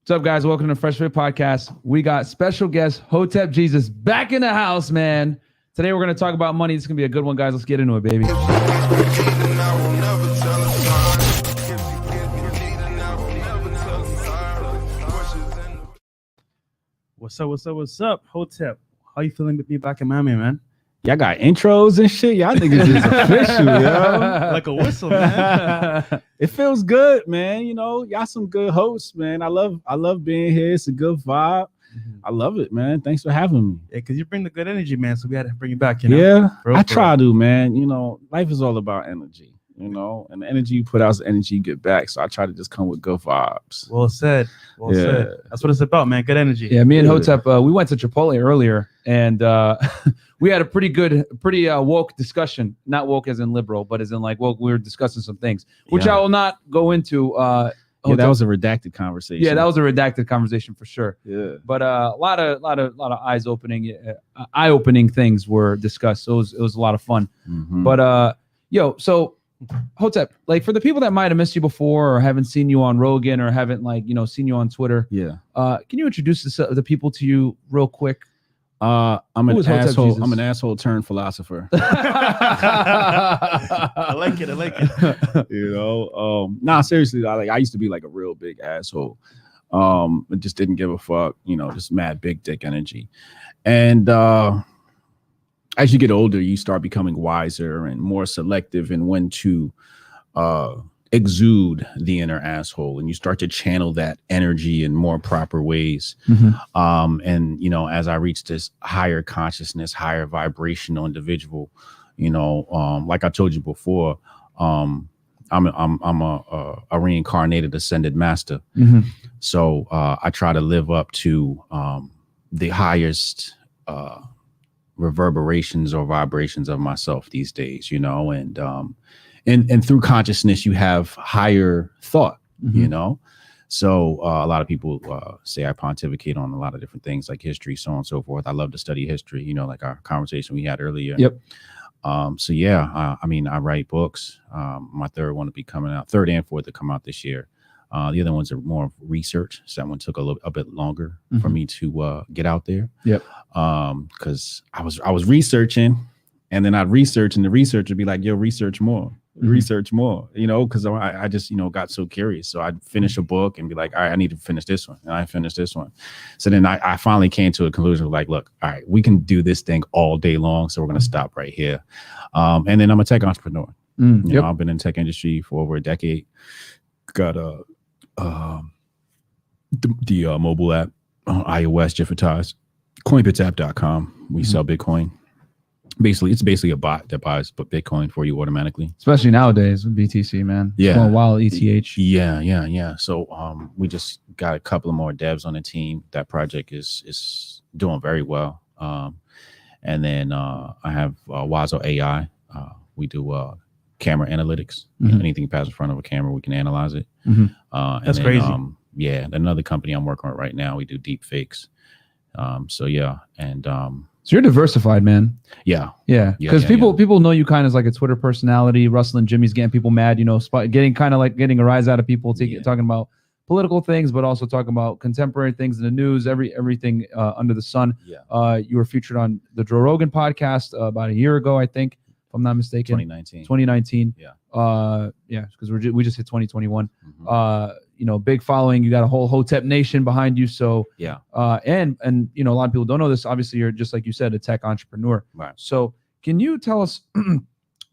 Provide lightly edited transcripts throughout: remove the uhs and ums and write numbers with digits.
What's up, guys? Welcome to the Freshfit podcast. We got special guest Hotep Jesus back in the house, man. Today we're going to talk about money. This is going to be a good one, guys. Let's get into it, baby. What's up? Hotep, how you feeling with me back in Miami, man? Y'all got intros and shit. Y'all niggas is official, yo. Like a whistle, man. It feels good, man. You know, y'all some good hosts, man. I love being here. It's a good vibe. I love it, man. Thanks for having me. Yeah, because you bring the good energy, man. So we had to bring you back, you know? Yeah, Bro, I try to, man. You know, life is all about energy, you know, and the energy you put out is the energy you get back. So I try to just come with good vibes. Well said. Well said. That's what it's about, man. Good energy. Yeah, me and Hotep, we went to Chipotle earlier, and we had a pretty woke discussion. Not woke as in liberal, but as in like woke. We were discussing some things, which I will not go into. Yeah, that was a redacted conversation. Yeah, that was a redacted conversation for sure. Yeah, but a lot of eye-opening things were discussed. So it was a lot of fun. Mm-hmm. But so Hotep, like for the people that might have missed you before or haven't seen you on Rogan or haven't seen you on Twitter, can you introduce the people to you real quick? I'm an asshole. Jesus? I'm an asshole turned philosopher. I like it. You know, seriously, I used to be like a real big asshole. It just didn't give a fuck. You know, just mad big dick energy. And as you get older, you start becoming wiser and more selective in when to exude the inner asshole, and you start to channel that energy in more proper ways. And you know, as I reach this higher consciousness, higher vibrational individual, you know, like I told you before, I'm a reincarnated ascended master. So I try to live up to the highest reverberations or vibrations of myself these days, you know, and through consciousness, you have higher thought, you know. So a lot of people say I pontificate on a lot of different things like history, so on and so forth. I love to study history, you know, like our conversation we had earlier. Yep. So yeah, I mean, I write books. My third one to be coming out, third and fourth to come out this year. The other ones are more of research. So that one took a bit longer for me to get out there. Yep. Because I was researching, and then I'd research, and the researcher would be like, "Yo, research more, you know," because I just, you know, got so curious. So I'd finish a book and be like, "All right, I need to finish this one," and I finished this one. So then I finally came to a conclusion of like, look, all right, we can do this thing all day long, so we're gonna stop right here. And then I'm a tech entrepreneur. You know, I've been in the tech industry for over a decade. Got the mobile app on iOS, differentized. Coinbitsapp.com. We sell Bitcoin. It's basically a bot that buys Bitcoin for you automatically. Especially nowadays with BTC, man. Yeah. Small wallet, ETH. Yeah. So we just got a couple of more devs on the team. That project is doing very well. And then I have Wazo AI. We do camera analytics. Anything passes in front of a camera, we can analyze it. That's crazy. Yeah, another company I'm working on right now, we do deep fakes. So yeah, and so you're diversified, man. Yeah. Because people know you kind of as like a Twitter personality. Russell and Jimmy's getting people mad, you know, getting a rise out of people, talking about political things, but also talking about contemporary things in the news, everything under the sun. You were featured on the Joe Rogan podcast about a year ago, I think, if I'm not mistaken. 2019. Yeah. Because we just hit 2021. You know, big following. You got a whole Hotep Nation behind you. So and you know, a lot of people don't know this. Obviously, you're just like you said, a tech entrepreneur. Right. So can you tell us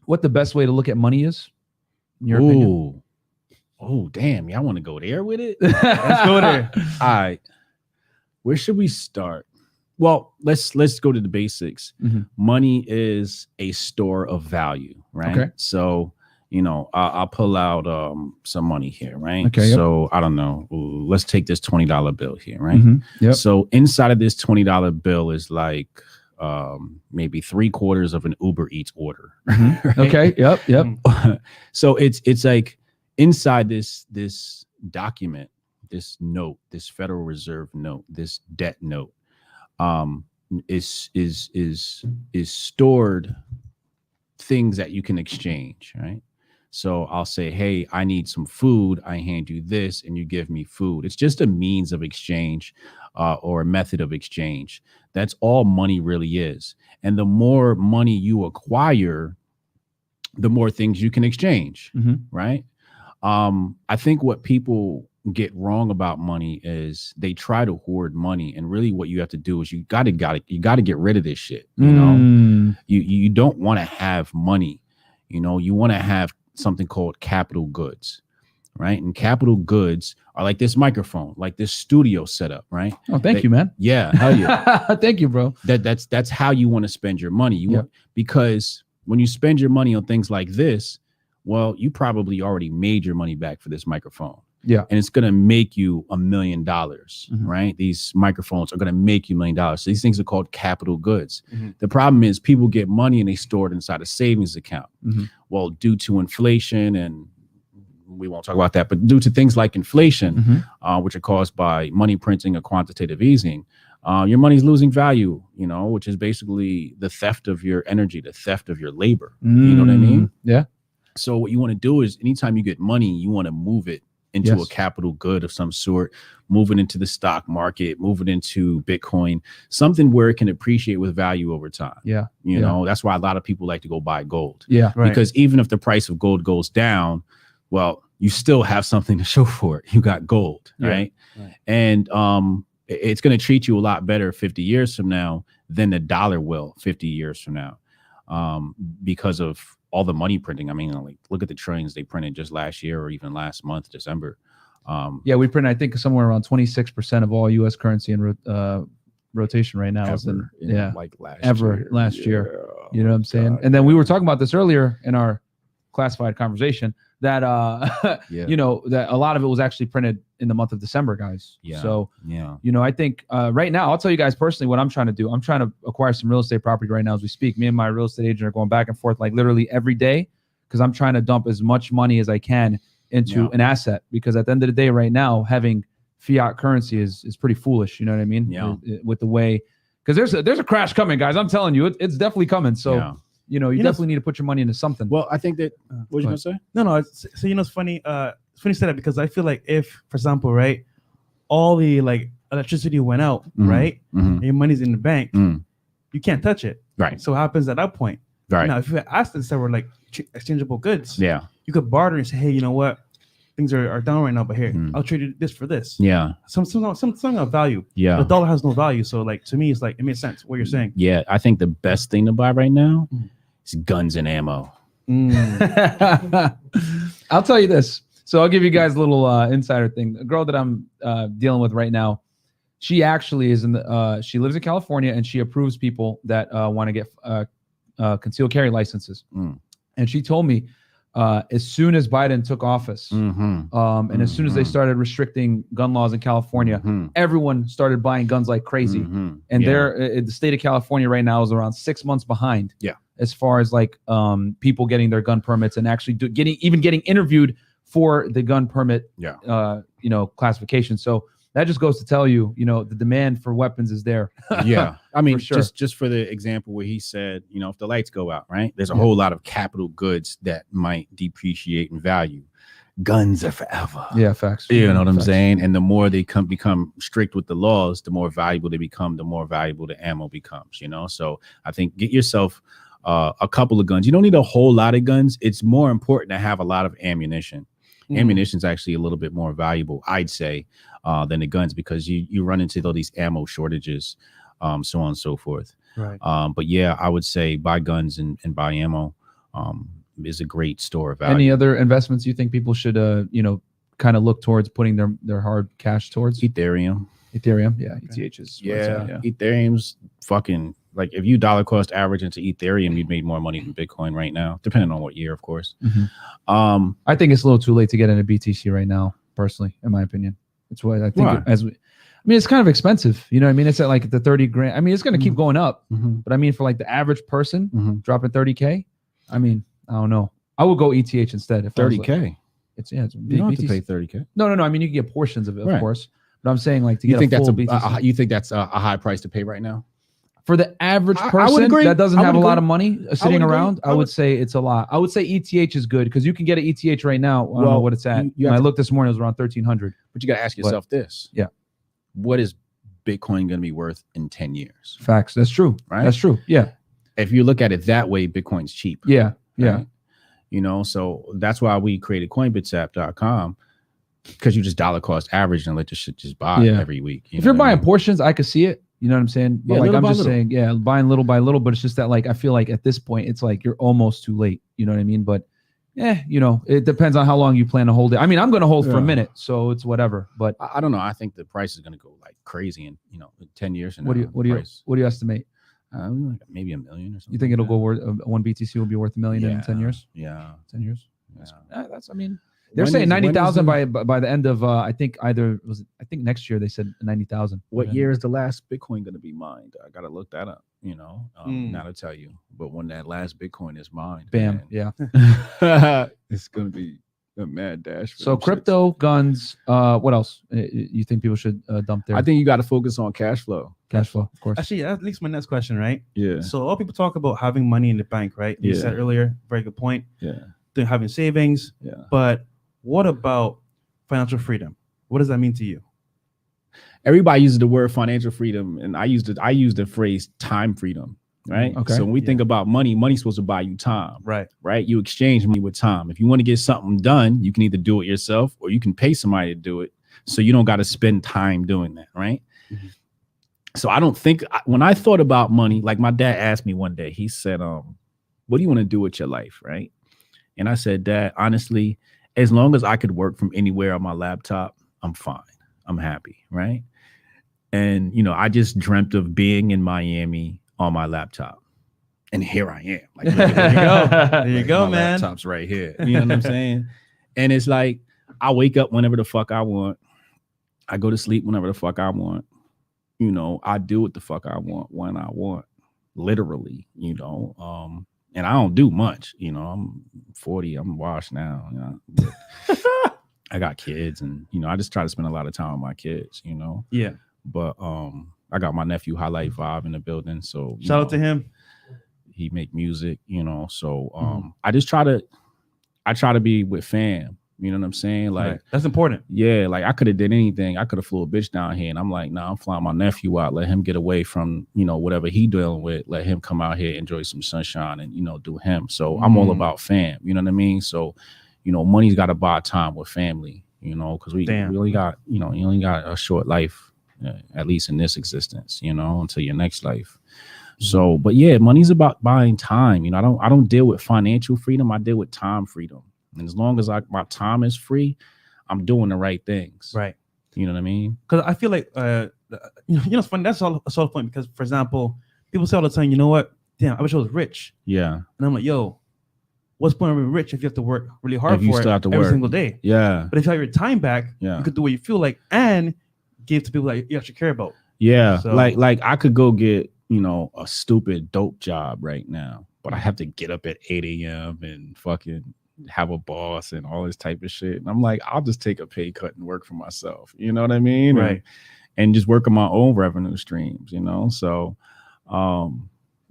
what the best way to look at money is, in your opinion? Oh, damn. Y'all want to go there with it? Let's go there. All right. Where should we start? Well, let's go to the basics. Money is a store of value, right? Okay. So, you know, I'll pull out some money here, right? Okay. So I don't know. Let's take this $20 bill here, right? Yep. So inside of this $20 bill is like maybe 3/4 of an Uber Eats order. Right? Okay. Yep. So it's like inside this document, this note, this Federal Reserve note, this debt note, is stored things that you can exchange, right? So I'll say, hey, I need some food. I hand you this and you give me food. It's just a means of exchange or a method of exchange. That's all money really is. And the more money you acquire, the more things you can exchange, right? I think what people get wrong about money is they try to hoard money, and really what you have to do is you got to get rid of this shit. You know, you don't want to have money. You know, you want to have something called capital goods, right? And capital goods are like this microphone, like this studio setup, right? Oh, thank you, man. Yeah, hell yeah. Thank you, bro. That's how you want to spend your money. You want, because when you spend your money on things like this, well, you probably already made your money back for this microphone. Yeah. And it's going to make you $1 million, right? These microphones are going to make you $1 million. So these things are called capital goods. The problem is people get money and they store it inside a savings account. Well, due to inflation, and we won't talk about that, but due to things like inflation, which are caused by money printing or quantitative easing, your money's losing value, you know, which is basically the theft of your energy, the theft of your labor. You know what I mean? Yeah. So what you want to do is anytime you get money, you want to move it into a capital good of some sort, move it into the stock market, move it into Bitcoin, something where it can appreciate with value over time. Yeah. You know, that's why a lot of people like to go buy gold. Yeah. Right. Because even if the price of gold goes down, well, you still have something to show for it. You got gold, right? And it's going to treat you a lot better 50 years from now than the dollar will 50 years from now, because of all the money printing. I mean, like, look at the trillions they printed just last year or even last month, December. We print, I think, somewhere around 26% of all U.S. currency in rotation right now. Last year. You know what I'm saying? God, and then we were talking about this earlier in our classified conversation that, you know, that a lot of it was actually printed in the month of December, guys. So, you know, I think right now, I'll tell you guys personally what I'm trying to do. I'm trying to acquire some real estate property right now as we speak. Me and my real estate agent are going back and forth like literally every day, because I'm trying to dump as much money as I can into an asset, because at the end of the day right now, having fiat currency is pretty foolish. You know what I mean? With the way, because there's a crash coming, guys. I'm telling you, it's definitely coming. So, you know, you definitely need to put your money into something. Well, I think that, what were you going to say? No. So, you know, it's funny. It's funny you said that, because I feel like if, for example, right, all the like electricity went out, right, and your money's in the bank, you can't touch it. Right. So what happens at that point? Right. Now, if you had assets that were like exchangeable goods, you could barter and say, hey, you know what? Things are down right now, but here, I'll trade you this for this. Something of value. The dollar has no value. So like, to me, it's like, it makes sense what you're saying. I think the best thing to buy right now is guns and ammo. I'll tell you this. So I'll give you guys a little insider thing. The girl that I'm dealing with right now, she actually is she lives in California, and she approves people that want to get concealed carry licenses. And she told me, as soon as Biden took office, and as soon as they started restricting gun laws in California, everyone started buying guns like crazy. And the state of California right now is around 6 months behind. As far as like people getting their gun permits and actually getting interviewed for the gun permit, you know, classification. So that just goes to tell you, you know, the demand for weapons is there. I mean, sure. just for the example where he said, you know, if the lights go out, right, there's a whole lot of capital goods that might depreciate in value. Guns are forever. Facts. You know what I'm saying? And the more they become strict with the laws, the more valuable they become, the more valuable the ammo becomes, you know? So I think get yourself a couple of guns. You don't need a whole lot of guns. It's more important to have a lot of ammunition. Ammunition is actually a little bit more valuable, I'd say, than the guns, because you run into all these ammo shortages, so on and so forth. Right. But yeah, I would say buy guns and buy ammo is a great store of value. Any other investments you think people should, you know, kind of look towards putting their hard cash towards? Ethereum, ETH is Ethereum's fucking, like, if you dollar cost average into Ethereum, you'd made more money than Bitcoin right now, depending on what year, of course. I think it's a little too late to get into BTC right now, personally, in my opinion. It's what I think. I mean, it's kind of expensive. You know what I mean? It's at like the 30 grand. I mean, it's going to keep going up, but I mean, for like the average person dropping 30K, I mean, I don't know. I would go ETH instead. If 30K. It's you don't have to pay 30K. No. I mean, you can get portions of it, of course. But I'm saying, like, to get you think a full that's BTC. you think that's a high price to pay right now? For the average I would person agree. that doesn't I have a would lot agree. of money sitting agree. around, I would say it's a lot. I would say ETH is good because you can get an ETH right now. I don't know Well, what it's at. you When have I to- looked this morning, it was around 1,300. But you got to ask yourself this. Yeah. What is Bitcoin going to be worth in 10 years? Facts. That's true. Right? That's true. Yeah. If you look at it that way, Bitcoin's cheap. Yeah. Yeah. Right? You know, so that's why we created coinbitsapp.com, because you just dollar cost average and let your shit just buy every week. If you're buying portions, I could see it. You know what I'm saying? But Yeah, like, little I'm by just little. saying, yeah, buying little by little, but it's just that like, I feel like at this point, it's like, you're almost too late. You know what I mean? But you know, it depends on how long you plan to hold it. I mean, I'm going to hold for a minute, so it's whatever, but I don't know. I think the price is going to go like crazy in, you know, 10 years. From what do now, you estimate? like maybe $1 million or something. You think it'll like go worth one BTC will be worth $1 million in 10 years? Yeah. 10 years. Yeah. That's I mean, they're saying 90,000 by the end of I think next year they said 90,000. What year is the last Bitcoin going to be mined? I got to look that up, you know, not to tell you, but when that last Bitcoin is mined, Bam. man, Yeah. it's going to be a mad dash. For So them crypto, guns, what else you think people should dump shits. there? I think you got to focus on cash flow. cash flow, of course. Actually, that leads to my next question, right? Yeah. So a lot of people talk about having money in the bank, right? You Yeah. said earlier, very good point. Yeah. Having savings. Yeah. But what about financial freedom? What does that mean to you? Everybody uses the word financial freedom, and I use the phrase time freedom, right? Okay. So when we think about money, money's supposed to buy you time, Right. right? You exchange money with time. If you want to get something done, you can either do it yourself or you can pay somebody to do it, so you don't got to spend time doing that, right? Mm-hmm. So I don't think when I thought about money, like my dad asked me one day, he said, what do you want to do with your life, right? And I said, Dad, honestly, as long as I could work from anywhere on my laptop, I'm fine. I'm happy, right? And, you know, I just dreamt of being in Miami on my laptop. And here I am. Like, look, there you go. There you go, my man. laptop's right here. You know what I'm saying? And it's like, I wake up whenever the fuck I want. I go to sleep whenever the fuck I want. You know, I do what the fuck I want when I want, literally, you know. And I don't do much, you know. I'm 40, I'm washed now, you know. I got kids, and you know, I just try to spend a lot of time with my kids, you know. Yeah. But I got my nephew Highlight Vibe in the building, so Shout out to him. He make music, you know. So I try to be with fam. You know what I'm saying? Like, Right. That's important. yeah, like I could have did anything. I could have flew a bitch down here, and I'm like, nah, I'm flying my nephew out. Let him get away from, you know, whatever he dealing with. Let him come out here, enjoy some sunshine, and, you know, do him. So I'm all about fam. You know what I mean? So, you know, money's got to buy time with family. You know, because we only got, you know, you only got a short life, at least in this existence. You know, until your next life. So, but yeah, money's about buying time. You know, I don't deal with financial freedom. I deal with time freedom. And as long as my time is free, I'm doing the right things. Right. You know what I mean? Because I feel like, you know, it's funny. That's all a solid point. Because, for example, people say all the time, you know what? Damn, I wish I was rich. Yeah. And I'm like, yo, what's the point of being rich if you have to work really hard If you for still it have to every work. single day? Yeah. But if you have your time back, Yeah. you could do what you feel like and give to people that you actually care about. Yeah. So- Like I could go get, you know, a stupid dope job right now, but I have to get up at 8 a.m. and fucking have a boss and all this type of shit. And I'm like, I'll just take a pay cut and work for myself. You know what I mean? Right. And just work on my own revenue streams, you know? So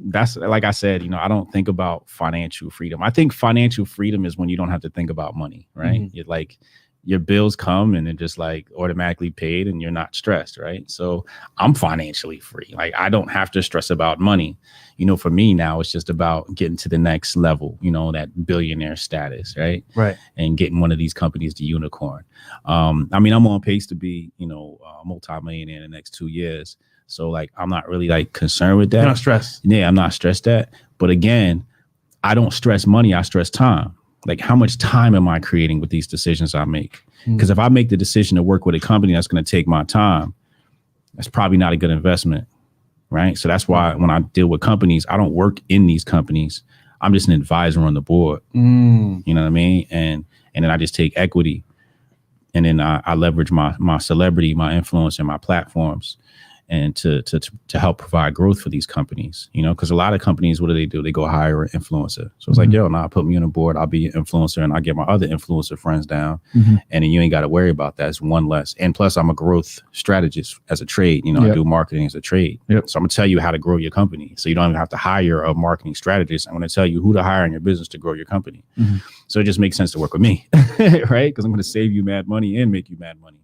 that's, like I said, you know, I don't think about financial freedom. I think financial freedom is when you don't have to think about money, right? Mhm. You're like, your bills come and they're just like automatically paid and you're not stressed, right? So I'm financially free. Like, I don't have to stress about money. You know, for me now, it's just about getting to the next level, you know, that billionaire status, right? Right. And getting one of these companies to unicorn. I mean, I'm on pace to be, you know, a multi-millionaire in the next 2 years. So like, I'm not really like concerned with that. You're not stressed. Yeah, I'm not stressed that. But again, I don't stress money. I stress time. Like, how much time am I creating with these decisions I make? Because if I make the decision to work with a company that's going to take my time, that's probably not a good investment, right? So that's why when I deal with companies, I don't work in these companies. I'm just an advisor on the board. You know what I mean? And then I just take equity, and then I leverage my celebrity, my influence, and my platforms. and to help provide growth for these companies, you know, because a lot of companies, what do? They go hire an influencer. So it's like, yo, now put me on a board, I'll be an influencer, and I'll get my other influencer friends down, and then you ain't got to worry about that. It's one less. And plus, I'm a growth strategist as a trade. You know, I do marketing as a trade. So I'm gonna tell you how to grow your company, so you don't even have to hire a marketing strategist. I'm gonna tell you who to hire in your business to grow your company. So it just makes sense to work with me, right? Because I'm gonna save you mad money and make you mad money.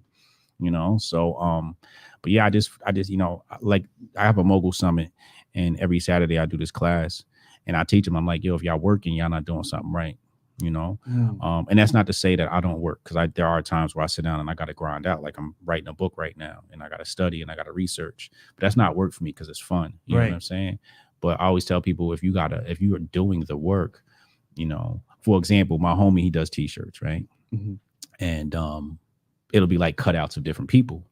You know, so but yeah, I just you know, like I have a mogul summit, and every Saturday I do this class, and I teach them. I'm like, yo, if y'all working, y'all not doing something right, you know. And that's not to say that I don't work, because there are times where I sit down and I got to grind out. Like I'm writing a book right now, and I got to study and I got to research. But that's not work for me, because it's fun. You know what I'm saying? But I always tell people, if you are doing the work, you know, for example, my homie, he does t-shirts, right? And it'll be like cutouts of different people.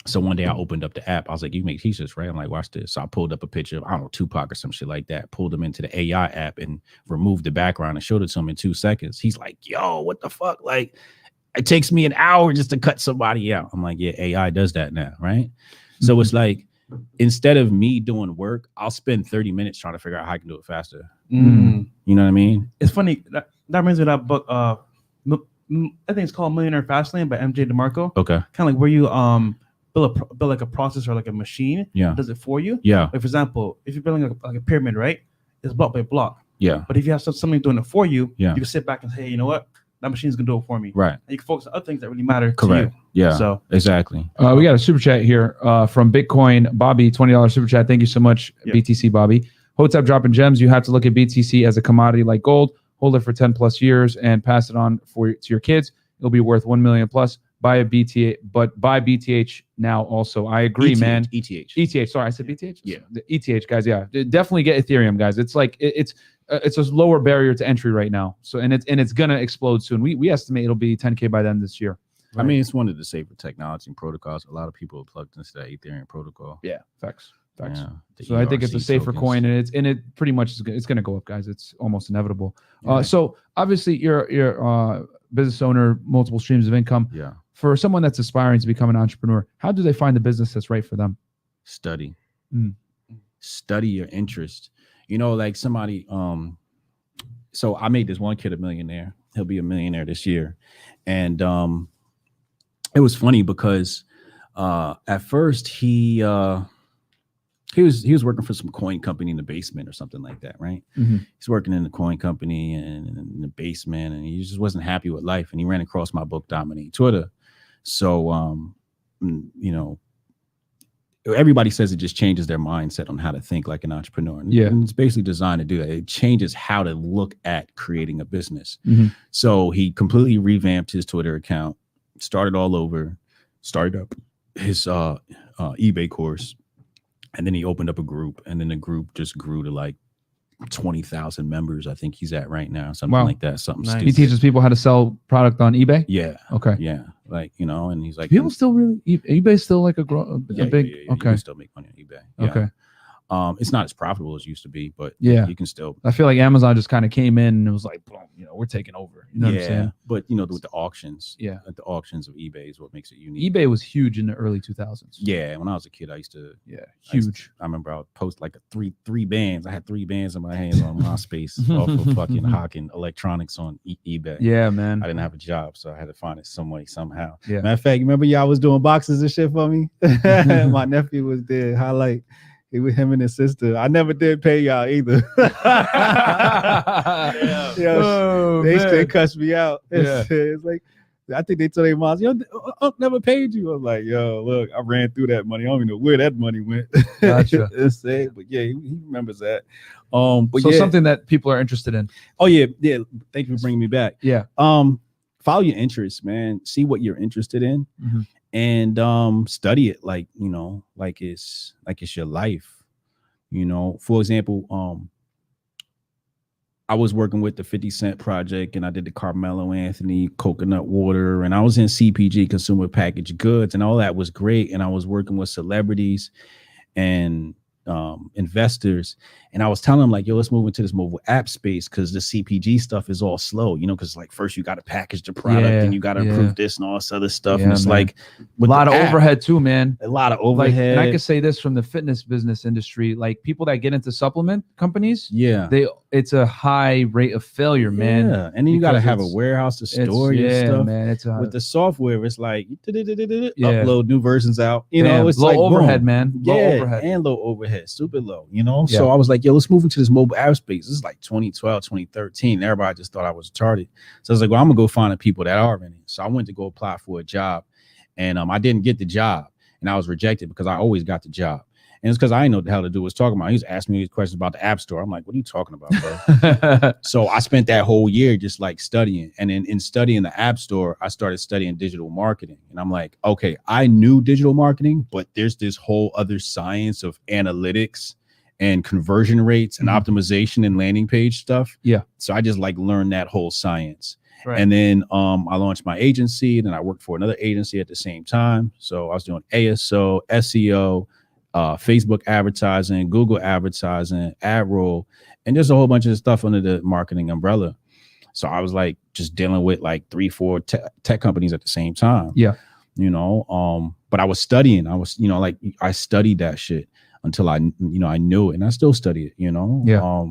So one day I opened up the app. I was like, you make t-shirts, right? I'm like, watch this. So I pulled up a picture of, I don't know, Tupac or some shit like that, pulled him into the AI app and removed the background and showed it to him in 2 seconds. He's like, yo, what the fuck? Like, it takes me an hour just to cut somebody out. I'm like, yeah, AI does that now, right? So it's like, instead of me doing work, I'll spend 30 minutes trying to figure out how I can do it faster. You know what I mean? It's funny. That reminds me of that book. I think it's called Millionaire Fastlane by MJ DeMarco. Okay. Kind of like where you build like a process or like a machine that does it for you. Yeah. Like for example, if you're building like a pyramid, right? It's block by block. Yeah. But if you have somebody doing it for you, you can sit back and say, hey, you know what? That machine's gonna do it for me. Right. And you can focus on other things that really matter Correct. to you. Yeah. So exactly. We got a super chat here from Bitcoin Bobby, $20 super chat. Thank you so much, BTC Bobby. Hotep dropping gems. You have to look at BTC as a commodity like gold. Hold it for 10 plus years and pass it on to your kids. It'll be worth 1 million plus. Buy a BTA, but buy BTH now also. I agree, man. ETH. Sorry, I said BTH. Yeah. The ETH, guys. Yeah, definitely get Ethereum, guys. It's like it's a lower barrier to entry right now. So and it's gonna explode soon. We estimate it'll be 10K by the end of this year. Right? I mean, it's one of the safer technology and protocols. A lot of people are plugged into that Ethereum protocol. Yeah, facts. Yeah, so I think it's a safer coin, and it pretty much it's going to go up, guys. It's almost inevitable. So obviously you're business owner, multiple streams of income. Yeah. For someone that's aspiring to become an entrepreneur, how do they find the business that's right for them? Study. Study your interest. You know, like somebody. So I made this one kid a millionaire. He'll be a millionaire this year, and it was funny because at first he was working for some coin company in the basement or something like that, right? He's working in the coin company and in the basement, and he just wasn't happy with life. And he ran across my book, Dominate Twitter. So, you know, everybody says it just changes their mindset on how to think like an entrepreneur. And it's basically designed to do that. It changes how to look at creating a business. So he completely revamped his Twitter account, started all over, started up his eBay course. And then he opened up a group, and then the group just grew to like 20,000 members. I think he's at right now, something like that. Something nice. stupid. He teaches people how to sell product on eBay. Yeah. Okay. Yeah. Like, you know, and he's like, people still really eBay's still like a big. You can still make money on eBay. Yeah. Okay. It's not as profitable as it used to be, but you can still. I feel like Amazon just kind of came in and it was like, boom, you know, we're taking over. You know what I'm saying? But you know, with the auctions, the auctions of eBay is what makes it unique. eBay was huge in the early 2000s. Yeah, when I was a kid, I used to. Huge. I remember I would post like three bands. I had 3 bands in my hands on MySpace off of fucking hawking electronics on eBay. Yeah, man. I didn't have a job, so I had to find it some way, somehow. Yeah. Matter of fact, remember y'all was doing boxes and shit for me? My nephew was there. Highlight. It was him and his sister. I never did pay y'all either. They cussed me out. It's like, I think they told their moms, yo, Unc never paid you. I was like, yo, look, I ran through that money. I don't even know where that money went. Gotcha. But yeah, he remembers that. But so something that people are interested in. Oh yeah. Thank you for bringing me back. Yeah. Follow your interests, man. See what you're interested in. And study it like, you know, like it's your life. You know, for example, I was working with the 50 Cent project, and I did the Carmelo Anthony coconut water, and I was in CPG, consumer packaged goods, and all that was great. And I was working with celebrities, and investors, and I was telling them like, yo, let's move into this mobile app space because the CPG stuff is all slow, you know, because like first you got to package the product and you got to improve this and all this other stuff. And it's like a lot of overhead too, man. A lot of overhead. Like, and I could say this from the fitness business industry, like people that get into supplement companies, it's a high rate of failure, man. Yeah, and then you got to have a warehouse to store your stuff. Man, with the software, it's like upload new versions out. You know, it's low like overhead, boom. Man. Low overhead and low overhead, super low. You know, so I was like, yo, let's move into this mobile app space. This is like 2012, 2013. Everybody just thought I was retarded. So I was like, well, I'm gonna go find the people that are in it. So I went to go apply for a job, and I didn't get the job, and I was rejected because I always got the job. And it's because I didn't know what the hell to do was talking about. He was asking me these questions about the app store. I'm like, what are you talking about, bro? So I spent that whole year just like studying. And in studying the app store, I started studying digital marketing. And I'm like, okay, I knew digital marketing, but there's this whole other science of analytics and conversion rates and optimization and landing page stuff. Yeah. So I just like learned that whole science. Right. And then I launched my agency, and then I worked for another agency at the same time. So I was doing ASO, SEO, Facebook advertising, Google advertising, ad roll, and just a whole bunch of stuff under the marketing umbrella. So I was like just dealing with like 3-4 tech companies at the same time. Yeah. You know, but I was studying. I was, you know, like I studied that shit until I knew it, and I still study it, you know. Yeah.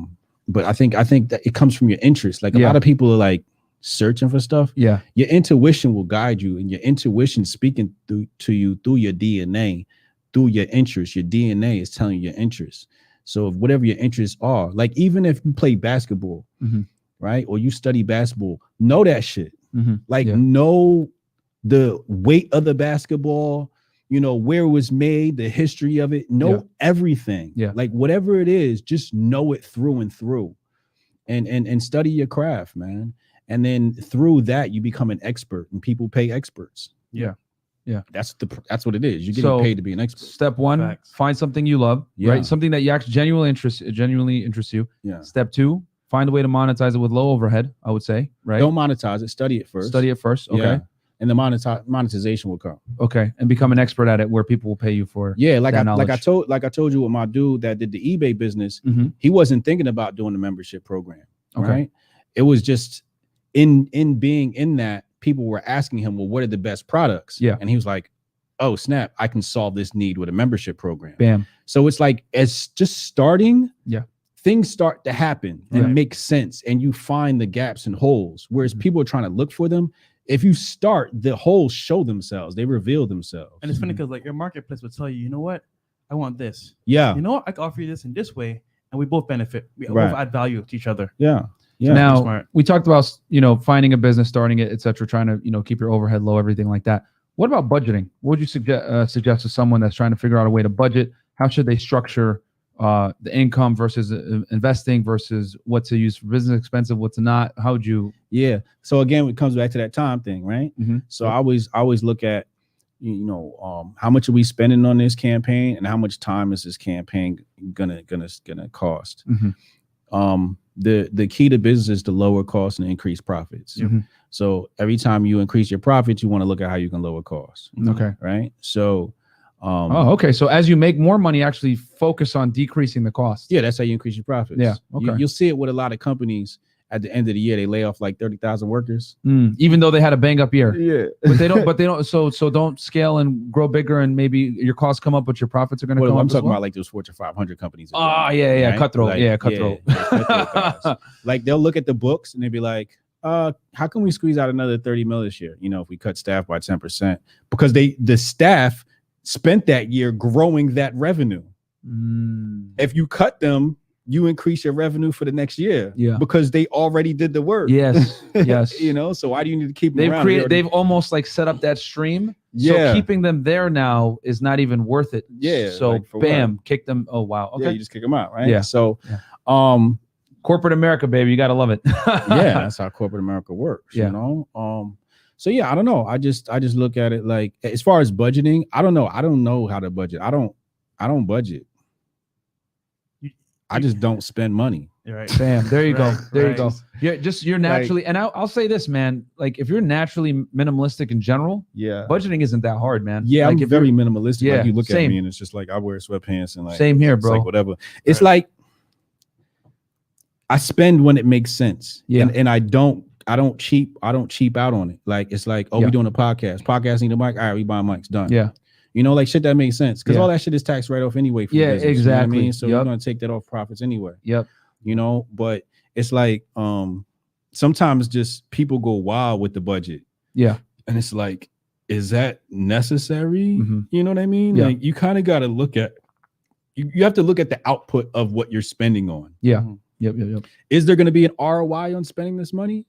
But I think that it comes from your interest. Like a lot of people are like searching for stuff. Yeah. Your intuition will guide you, and your intuition speaking to you through your DNA. Through your interests. Your DNA is telling you your interests. So if whatever your interests are, like even if you play basketball, right, or you study basketball, know that shit. Like know the weight of the basketball, you know, where it was made, the history of it, know everything. Like whatever it is, just know it through and through, and study your craft, man. And then through that, you become an expert, and people pay experts. Yeah, that's what it is. You're getting paid to be an expert. Step one, find something you love, right? Something that you actually genuinely interests you. Yeah. Step two, find a way to monetize it with low overhead, I would say, right? Don't monetize it. Study it first. Okay. Yeah. And the monetization will come. Okay. And become an expert at it where people will pay you for like I told you with my dude that did the eBay business, he wasn't thinking about doing the membership program. Okay. Right. It was just in being in that, people were asking him, well, what are the best products? Yeah. And he was like, oh, snap, I can solve this need with a membership program. Bam. So it's like, as just starting, things start to happen and make sense. And you find the gaps and holes. Whereas people are trying to look for them. If you start, the holes show themselves. They reveal themselves. And it's funny because like your marketplace will tell you, you know what? I want this. Yeah. You know what? I can offer you this in this way. And we both benefit. We both add value to each other. Yeah. Yeah. Now we talked about, you know, finding a business, starting it, etc., trying to, you know, keep your overhead low, everything like that. What about budgeting? What would you suggest to someone that's trying to figure out a way to budget? How should they structure the income versus investing versus what to use for business expensive, what's not? How would you? Yeah. So again, it comes back to that time thing, right? So I always look at, you know, how much are we spending on this campaign, and how much time is this campaign gonna cost? The key to business is to lower costs and increase profits. So every time you increase your profits, you want to look at how you can lower costs. Okay. Right. So, okay. So as you make more money, actually focus on decreasing the cost. Yeah. That's how you increase your profits. Yeah. Okay. You'll see it with a lot of companies. At the end of the year, they lay off like 30,000 workers. Even though they had a bang up year. Yeah. But they don't. So don't scale and grow bigger, and maybe your costs come up, but your profits are going to come up. I'm talking about like those Fortune 500 companies. Oh, yeah. Right? Cutthroat. Like, cutthroat. Cutthroat guys. Like they'll look at the books and they'll be like, how can we squeeze out another 30 mil this year? You know, if we cut staff by 10%, because the staff spent that year growing that revenue. If you cut them, you increase your revenue for the next year. Yeah. Because they already did the work. Yes. Yes. You know, so why do you need to keep them around? They've almost like set up that stream. So keeping them there now is not even worth it. Yeah. So like bam, kick them. Oh wow. Okay. Yeah, you just kick them out, right? Yeah. So corporate America, baby, you gotta love it. Yeah, that's how corporate America works. You know? So yeah, I don't know. I just look at it like, as far as budgeting, I don't know. I don't know how to budget. I don't budget. I just don't spend money. You're right. Bam. There you go. Right, There you go. right. You're naturally, and I'll say this, man. Like if you're naturally minimalistic in general, budgeting isn't that hard, man. Yeah, like I'm if very minimalistic. Yeah, like you look same. at me and it's just like I wear sweatpants and like same here, it's bro. like whatever. It's like I spend when it makes sense. Yeah. And I don't cheap out on it. Like it's like, oh, we doing a podcast. Podcast need a mic. All right, we buying mics. Done. Yeah. You know, like shit that makes sense. Because all that shit is taxed right off anyway. For the business, exactly. You know what I mean? So we're gonna take that off profits anyway. Yep. You know, but it's like sometimes just people go wild with the budget. Yeah. And it's like, is that necessary? Mm-hmm. You know what I mean? Yeah. Like you kind of got to look at you have to look at the output of what you're spending on. Yeah. Mhm. Yep. Is there going to be an ROI on spending this money?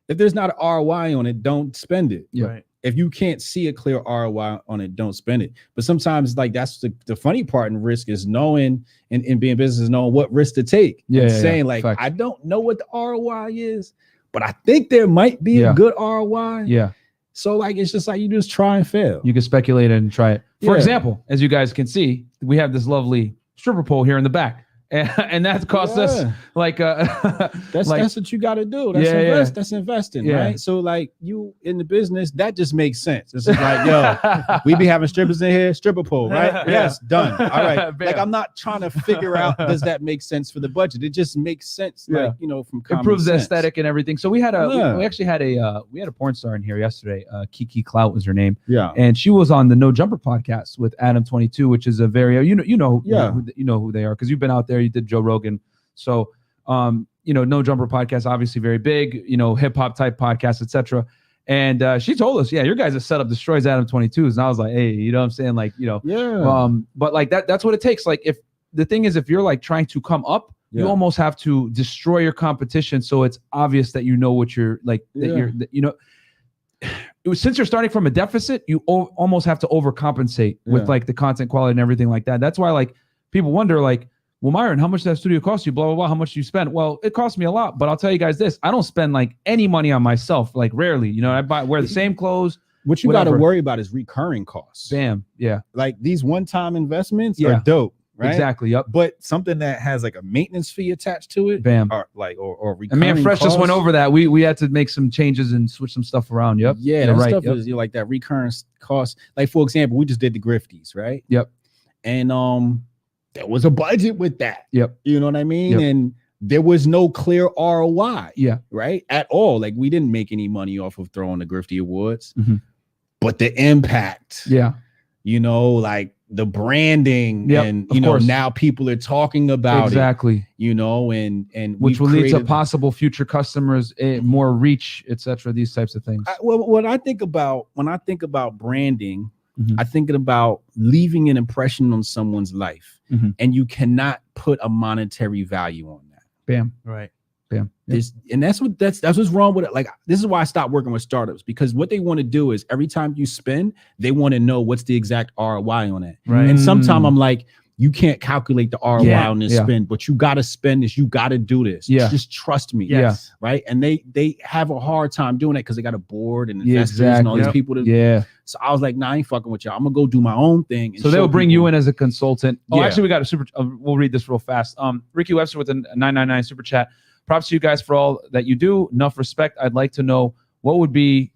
If there's not an ROI on it, don't spend it. Yeah. Right. If you can't see a clear ROI on it, don't spend it. But sometimes like that's the funny part in risk is knowing and being business is knowing what risk to take. Yeah, And yeah, saying yeah. like, Facts. I don't know what the ROI is, but I think there might be a good ROI. Yeah. So like, it's just like, you just try and fail. You can speculate and try it. For Yeah. example, as you guys can see, we have this lovely stripper pole here in the back. And that cost us like that's what you got to do. That's investing, right? So like you in the business, that just makes sense. It's just like, yo, we be having strippers in here, stripper pole, right? Yeah. Yes, done. All right. Bam. Like I'm not trying to figure out does that make sense for the budget. It just makes sense, like from common improves the sense. aesthetic and everything. So we had we actually had a porn star in here yesterday. Kiki Clout was her name. Yeah. And she was on the No Jumper podcast with Adam 22, which is a very you know who they are because you've been out there. You did Joe Rogan. So No Jumper podcast, obviously very big, hip hop type podcast, etc. And she told us, your guys' setup destroys Adam 22s. And I was like, hey, you know what I'm saying? Like, but like that's what it takes. Like if the thing is, if you're like trying to come up, you almost have to destroy your competition. So it's obvious that you know what you're like, since you're starting from a deficit, you almost have to overcompensate with like the content quality and everything like that. That's why like people wonder like, well, Myron, how much does that studio cost you? Blah, blah, blah. How much do you spend? Well, it costs me a lot, but I'll tell you guys this. I don't spend like any money on myself, like rarely. I wear the same clothes. What you got to worry about is recurring costs. Bam. Yeah. Like these one-time investments are dope, right? Exactly. Yep. But something that has like a maintenance fee attached to it, bam, or recurring and me and Fresh costs. just went over that. We had to make some changes and switch some stuff around. Yep. Yeah, that stuff is like that recurring cost. Like for example, we just did the Grifties, right? Yep. And there was a budget with that. Yep. You know what I mean? Yep. And there was no clear ROI. Yeah. Right. At all. Like we didn't make any money off of throwing the Grifty Awards, mm-hmm. but the impact. Yeah. Like the branding and now people are talking about exactly. it. And which will lead to possible future customers, more reach, etc. These types of things. When I think about branding, mm-hmm. I think about leaving an impression on someone's life, mm-hmm. and you cannot put a monetary value on that. Bam. Right. Bam. That's what's wrong with it. Like this is why I stopped working with startups, because what they want to do is every time you spend, they want to know what's the exact ROI on it. Right. And sometimes I'm like, you can't calculate the ROI on this spend, but you got to spend this. You got to do this. Yeah. Just trust me. Yes. Right. And they have a hard time doing it because they got a board and investors and all these people. So I was like, nah, I ain't fucking with y'all. I'm gonna go do my own thing. So they'll bring you in as a consultant. Oh, actually, we got a super. We'll read this real fast. Ricky Webster with a 999 super chat. Props to you guys for all that you do. Enough respect. I'd like to know what would be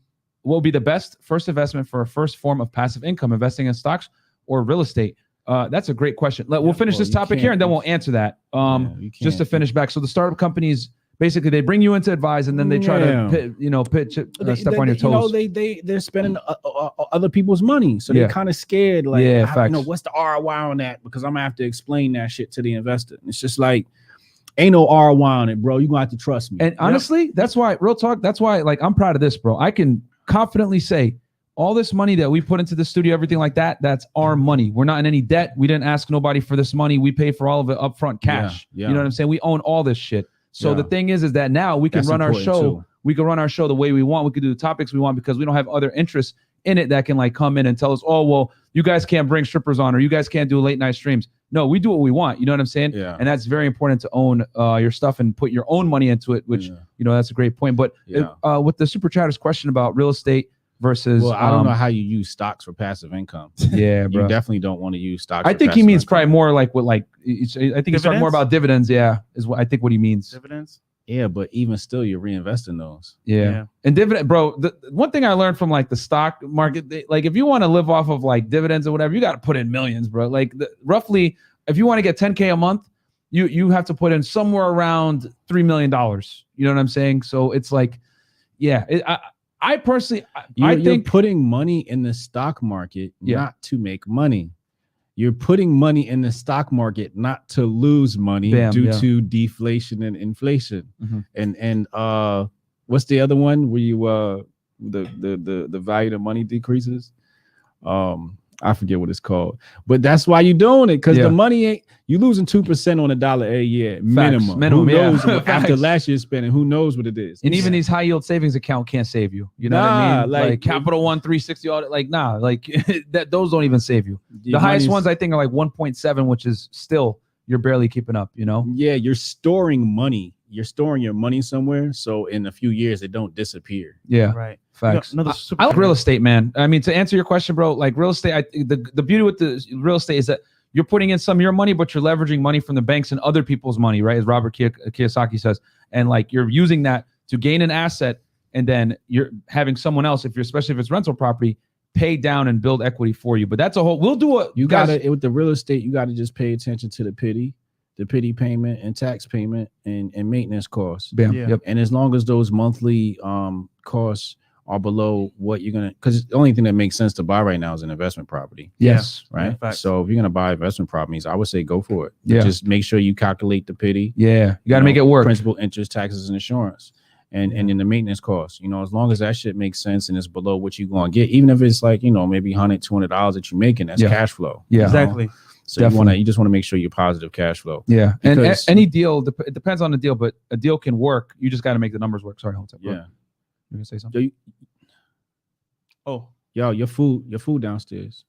the best first investment for a first form of passive income, investing in stocks or real estate. That's a great question. We'll finish this topic here and then we'll answer that. Just to finish back. So the startup companies, basically they bring you in to advise and then they try to pitch step on your toes. They're spending other people's money, so they're kind of scared. Like, what's the ROI on that? Because I'm gonna have to explain that shit to the investor. And it's just like, ain't no ROI on it, bro. You gonna have to trust me. And honestly, that's why, real talk, that's why, like, I'm proud of this, bro. I can confidently say all this money that we put into the studio, everything like that, that's our money. We're not in any debt. We didn't ask nobody for this money. We pay for all of it upfront cash. You know what I'm saying? We own all this shit. So the thing is that now we can run our show. Too. We can run our show the way we want. We can do the topics we want because we don't have other interests in it that can like come in and tell us, oh, well, you guys can't bring strippers on or you guys can't do late night streams. No, we do what we want. You know what I'm saying? Yeah. And that's very important to own your stuff and put your own money into it, which, that's a great point. But with the super chatter's question about real estate versus, well, I don't know how you use stocks for passive income. Yeah, bro. You definitely don't want to use stocks. I think he means probably more like with like I think he's talking more about dividends. Yeah, is what I think what he means. Dividends. Yeah, but even still, you're reinvesting those. Yeah. And dividend, bro. The one thing I learned from like the stock market, like if you want to live off of like dividends or whatever, you got to put in millions, bro. Like roughly, if you want to get 10K a month, you have to put in somewhere around $3 million. You know what I'm saying? So it's like, yeah. I personally, I think you're putting money in the stock market not to make money. You're putting money in the stock market not to lose money due to deflation and inflation. And what's the other one where you the value of money decreases? I forget what it's called, but that's why you're doing it, because the money ain't, you losing 2% on $1 a year minimum. Who knows after last year's spending? Who knows what it is? And even these high yield savings account can't save you. You know what I mean? Like Capital One 360, all like that. Those don't even save you. The highest ones I think are like 1.7, which is still you're barely keeping up. You know? Yeah, you're storing money. You're storing your money somewhere, so in a few years it don't disappear. Yeah, right. Facts. I like real estate, man. I mean, to answer your question, bro, like real estate, the beauty with the real estate is that you're putting in some of your money, but you're leveraging money from the banks and other people's money, right? As Robert Kiyosaki says, and like you're using that to gain an asset, and then you're having someone else, especially if it's rental property, pay down and build equity for you. But that's a whole. We'll do it. You gotta with the real estate. You gotta just pay attention to the pity payment and tax payment and maintenance costs. Bam. Yeah. Yep. And as long as those monthly costs are below what you're gonna, because the only thing that makes sense to buy right now is an investment property. Yes. Right. Yeah, so if you're gonna buy investment properties, I would say go for it. Yeah. Just make sure you calculate the pity. Yeah. You got to make it work. Principal, interest, taxes, and insurance. And then the maintenance costs, as long as that shit makes sense and it's below what you're going to get, even if it's like, maybe $100, $200 that you're making, that's cash flow. Yeah, exactly. So you just want to make sure you're positive cash flow. Yeah. And any deal, it depends on the deal, but a deal can work. You just got to make the numbers work. Sorry, hold on. Yeah. You gonna say something? Your food downstairs.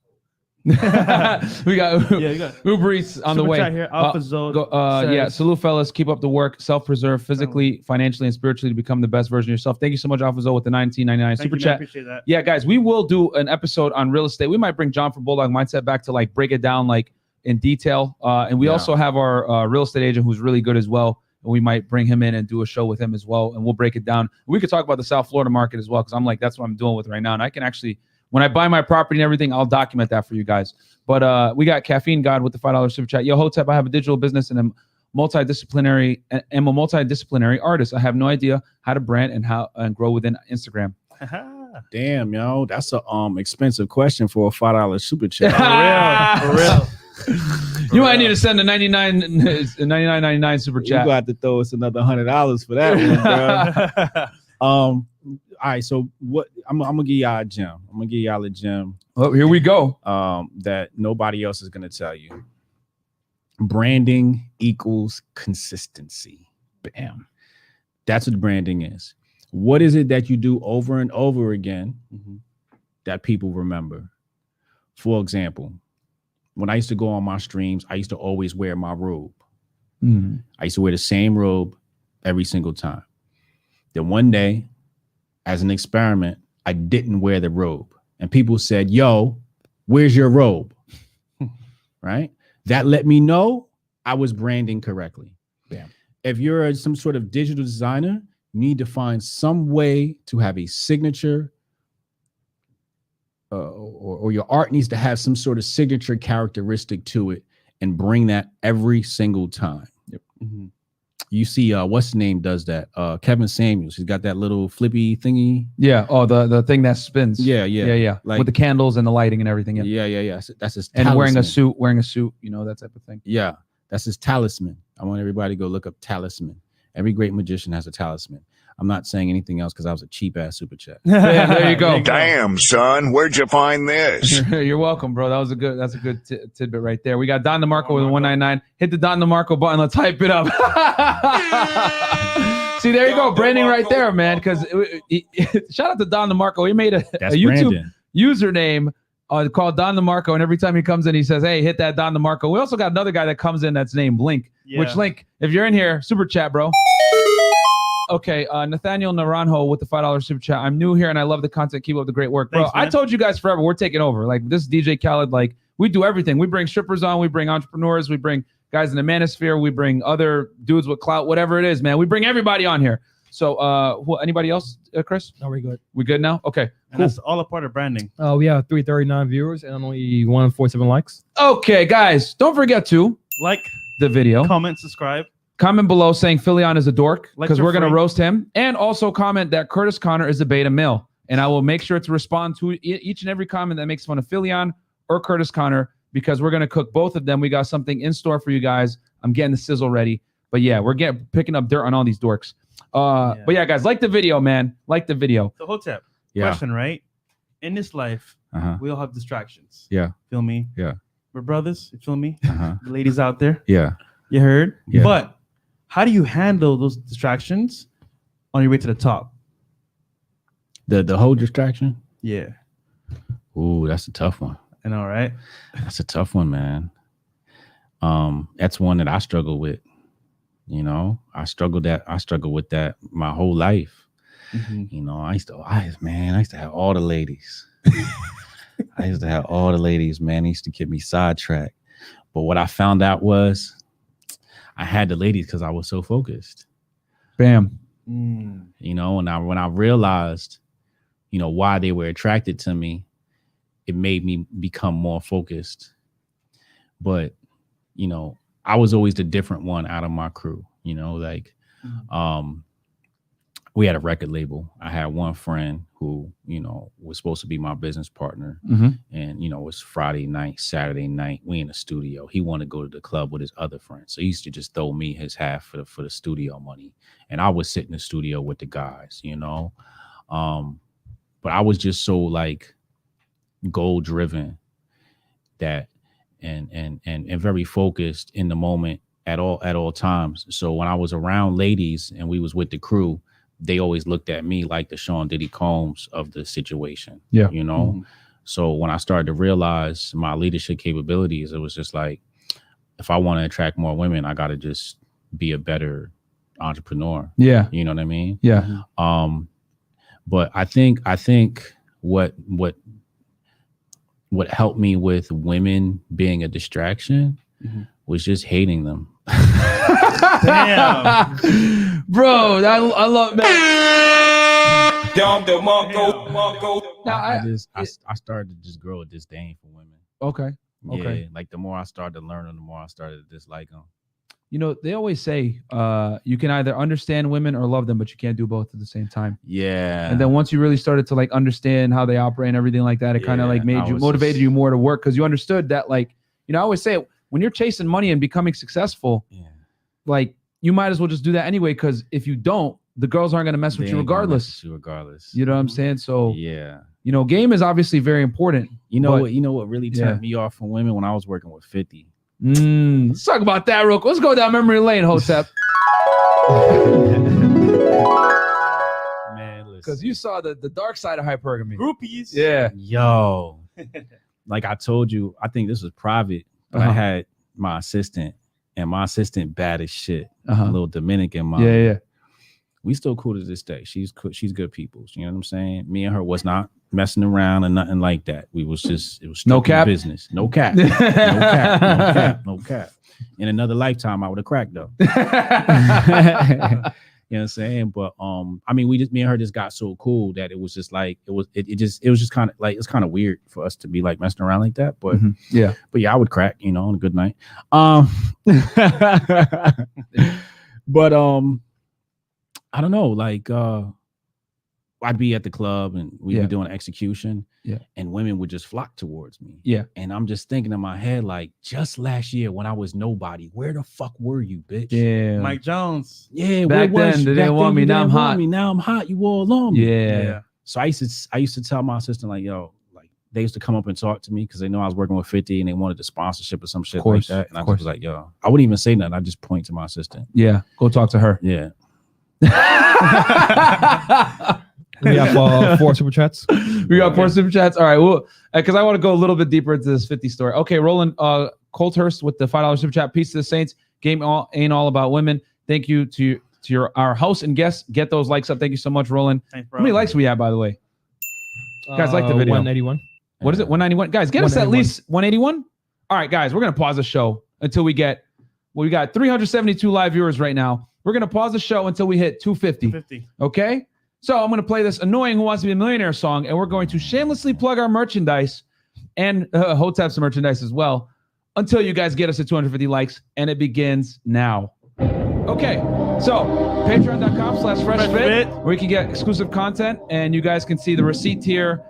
we got Uber Eats on the way. Here, Alpha Zone salute fellas, keep up the work, self-preserve physically, financially, and spiritually to become the best version of yourself. Thank you so much, Alpha Zone, with the $19.99 super chat. I appreciate that. Yeah, guys, we will do an episode on real estate. We might bring John from Bulldog Mindset back to like break it down like in detail. And we also have our real estate agent who's really good as well. And we might bring him in and do a show with him as well. And we'll break it down. We could talk about the South Florida market as well, because I'm like, that's what I'm doing with right now. And I can actually, when I buy my property and everything, I'll document that for you guys. But we got Caffeine God with the $5 super chat. Yo, Hotep, I have a digital business and I'm a multidisciplinary artist. I have no idea how to brand and grow within Instagram. Damn, yo, that's a expensive question for a $5 super chat. For real. You might need to send a $99.99 super chat. You got to throw us another $100 for that one, bro. All right, so what I'm gonna give y'all a gem. I'm gonna give y'all a gem. Oh, here we go. That nobody else is gonna tell you. Branding equals consistency. Bam. That's what branding is. What is it that you do over and over again that people remember? For example, when I used to go on my streams, I used to always wear my robe. I used to wear the same robe every single time. Then one day, as an experiment, I didn't wear the robe. And people said, yo, where's your robe? Right? That let me know I was branding correctly. Bam. If you're some sort of digital designer, you need to find some way to have a signature or your art needs to have some sort of signature characteristic to it and bring that every single time. Yep. You see, what's his name does that? Kevin Samuels. He's got that little flippy thingy. Yeah. Oh, the thing that spins. Yeah. Like, with the candles and the lighting and everything. Yeah. That's his and talisman. wearing a suit, that type of thing. Yeah. That's his talisman. I want everybody to go look up talisman. Every great magician has a talisman. I'm not saying anything else because I was a cheap ass super chat. Yeah, there you go. Damn, son, where'd you find this? You're welcome, bro. That's a good tidbit right there. We got Don DeMarco with a 199. Hit the Don DeMarco button. Let's hype it up. See, there you go, branding right there, man. Because shout out to Don DeMarco. He made a YouTube username called Don DeMarco, and every time he comes in, he says, "Hey, hit that Don DeMarco." We also got another guy that comes in that's named Link. Yeah. Which Link, if you're in here, super chat, bro. Okay, Nathaniel Naranjo with the $5 super chat. I'm new here and I love the content. Keep up the great work, bro. Thanks, I told you guys forever, we're taking over. Like this DJ Khaled, like we do everything. We bring strippers on, we bring entrepreneurs, we bring guys in the manosphere. We bring other dudes with clout, whatever it is, man. We bring everybody on here. So, anybody else, Chris? No, we're good. We good now? Okay. And that's all a part of branding. We have 339 viewers and only 147 likes. Okay, guys, don't forget to Like, the video. comment, subscribe. Comment below saying Philion is a dork Likes because are we're going to free. roast him. And also comment that Curtis Connor is a beta male. And I will make sure to respond to each and every comment that makes fun of Philion or Curtis Connor because we're going to cook both of them. We got something in store for you guys. I'm getting the sizzle ready. But yeah, we're picking up dirt on all these dorks. But yeah, guys, like the video, man. Like the video. So Hotep, Yeah. question, right? In this life, Uh-huh. we all have distractions. Yeah. Feel me? Yeah. We're brothers. You feel me? Uh-huh. The ladies out there, Yeah. you heard? Yeah. But how do you handle those distractions on your way to the top? The whole distraction. Yeah. Ooh, that's a tough one. I know, right? That's a tough one, man. That's one that I struggle with. You know, I struggle with that my whole life. Mhm. You know, I used to have all the ladies. I used to have all the ladies, man. It used to get me sidetracked. But what I found out was I had the ladies because I was so focused. Bam. You know, and when I realized, you know, why they were attracted to me, it made me become more focused. But, you know, I was always the different one out of my crew, you know, like we had a record label. I had one friend who, you know, was supposed to be my business partner. Mm-hmm. And, you know, it was Friday night, Saturday night. We in the studio. He wanted to go to the club with his other friends. So he used to just throw me his half for the studio money. And I would sit in the studio with the guys, you know. But I was just so like goal driven that and very focused in the moment at all times. So when I was around ladies and we was with the crew, they always looked at me like the Sean Diddy Combs of the situation. Yeah. You know? Mhm. So when I started to realize my leadership capabilities, it was just like, if I want to attract more women, I got to just be a better entrepreneur. Yeah. You know what I mean? Yeah. But I think what helped me with women being a distraction was just hating them. Damn. Bro, I love that. I started to just grow a disdain for women. Okay. Okay. Yeah, like the more I started to learn them, the more I started to dislike them. You know, they always say you can either understand women or love them, but you can't do both at the same time. Yeah. And then once you really started to like understand how they operate and everything like that, it kind of like motivated you more to work because you understood that, like, you know, I always say when you're chasing money and becoming successful, like you might as well just do that anyway, because if you don't, the girls aren't going to mess with you regardless. You know what I'm saying? So yeah, you know, game is obviously very important. You know what really turned me off from women when I was working with 50. Let's talk about that real quick. Let's go down memory lane, Hotep. Man, listen. Because you saw the dark side of hypergamy. Groupies. Yeah. Yo, like I told you, I think this was private, but I had my assistant, and my assistant bad as shit. A little Dominican mom. Yeah. We still cool to this day. She's good people. You know what I'm saying? Me and her was not messing around and nothing like that. It was no cap business. No cap. No cap. No cap. In another lifetime, I would have cracked though. You know what I'm saying? But I mean, me and her just got so cool that it was just like it was just kind of like it's kind of weird for us to be like messing around like that. But but yeah, I would crack, you know, on a good night. But I don't know, like I'd be at the club and we'd be doing execution, and women would just flock towards me. Yeah. And I'm just thinking in my head, like, just last year when I was nobody, where the fuck were you, bitch? Yeah. Mike Jones. Yeah, back then they didn't want me. Now I'm hot. Now I'm hot. You all on me. Yeah. So I used to tell my assistant, like, yo, like they used to come up and talk to me because they know I was working with 50 and they wanted the sponsorship or some shit like that. And I just was like, yo, I wouldn't even say nothing. I just point to my assistant. Yeah. Go talk to her. Yeah. We have 4 super chats. We got 4 super chats. All right. Well, because I want to go a little bit deeper into this 50 story. Okay, Roland Colthurst with the $5 super chat. Peace to the Saints. Game ain't all about women. Thank you to our host and guests. Get those likes up. Thank you so much, Roland. Thanks, How many likes we have, by the way? Guys, like the video. 181. What is it? 191. Guys, get us at least 181. All right, guys, we're gonna pause the show until we get we got 372 live viewers right now. We're going to pause the show until we hit 250. 50. Okay? So I'm going to play this annoying Who Wants to Be a Millionaire song, and we're going to shamelessly plug our merchandise and Hotep's merchandise as well until you guys get us to 250 likes, and it begins now. Okay, so patreon.com/freshfit, where you can get exclusive content, and you guys can see the receipt here.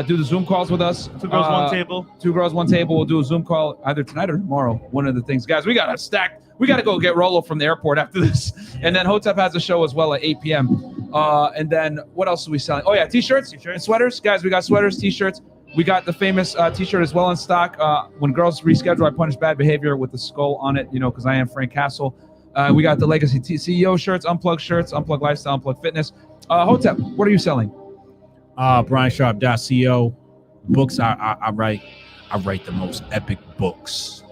Do the Zoom calls with us. 2 girls, 1 table. 2 girls, 1 table. We'll do a Zoom call either tonight or tomorrow. One of the things. Guys, we got a stack. We got to go get Rolo from the airport after this. And then Hotep has a show as well at 8 p.m. And then what else are we selling? Oh, yeah, T-shirts and sweaters. Guys, we got sweaters, T-shirts. We got the famous T-shirt as well in stock. When girls reschedule, I punish bad behavior with the skull on it, because I am Frank Castle. We got the Legacy CEO shirts, Unplugged Lifestyle, Unplugged Fitness. Hotep, what are you selling? BrianSharp.co. Books. I write the most epic books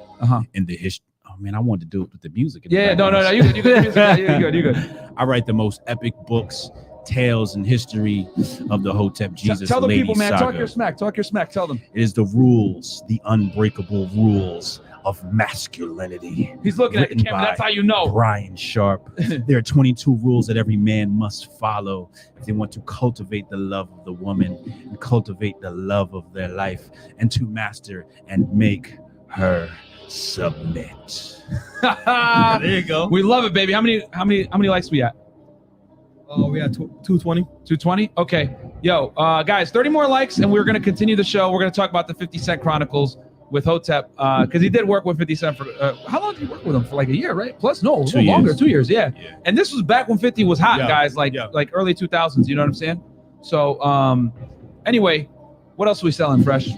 in the history. Oh man, I wanted to do it with the music. Yeah, no, you good. You're good. I write the most epic books, tales and history of the Hotep Jesus. Tell the people, man. Saga. Talk your smack. Tell them. It is the rules, the unbreakable rules of masculinity. He's looking at the camera. That's how you know. Brian Sharp. There are 22 rules that every man must follow if they want to cultivate the love of the woman and cultivate the love of their life and to master and make her submit. There you go. We love it, baby. How many likes we at? We had 220. 220. Okay. Yo, guys, 30 more likes, and we're gonna continue the show. We're gonna talk about the 50 Cent Chronicles with Hotep, because he did work with 50 Cent for how long did he work with him for? Like a year, right? Plus, no, 2 years. Longer, 2 years, yeah. And this was back when 50 was hot, guys, like early 2000s. You know what I'm saying? So, anyway, what else are we selling, Fresh?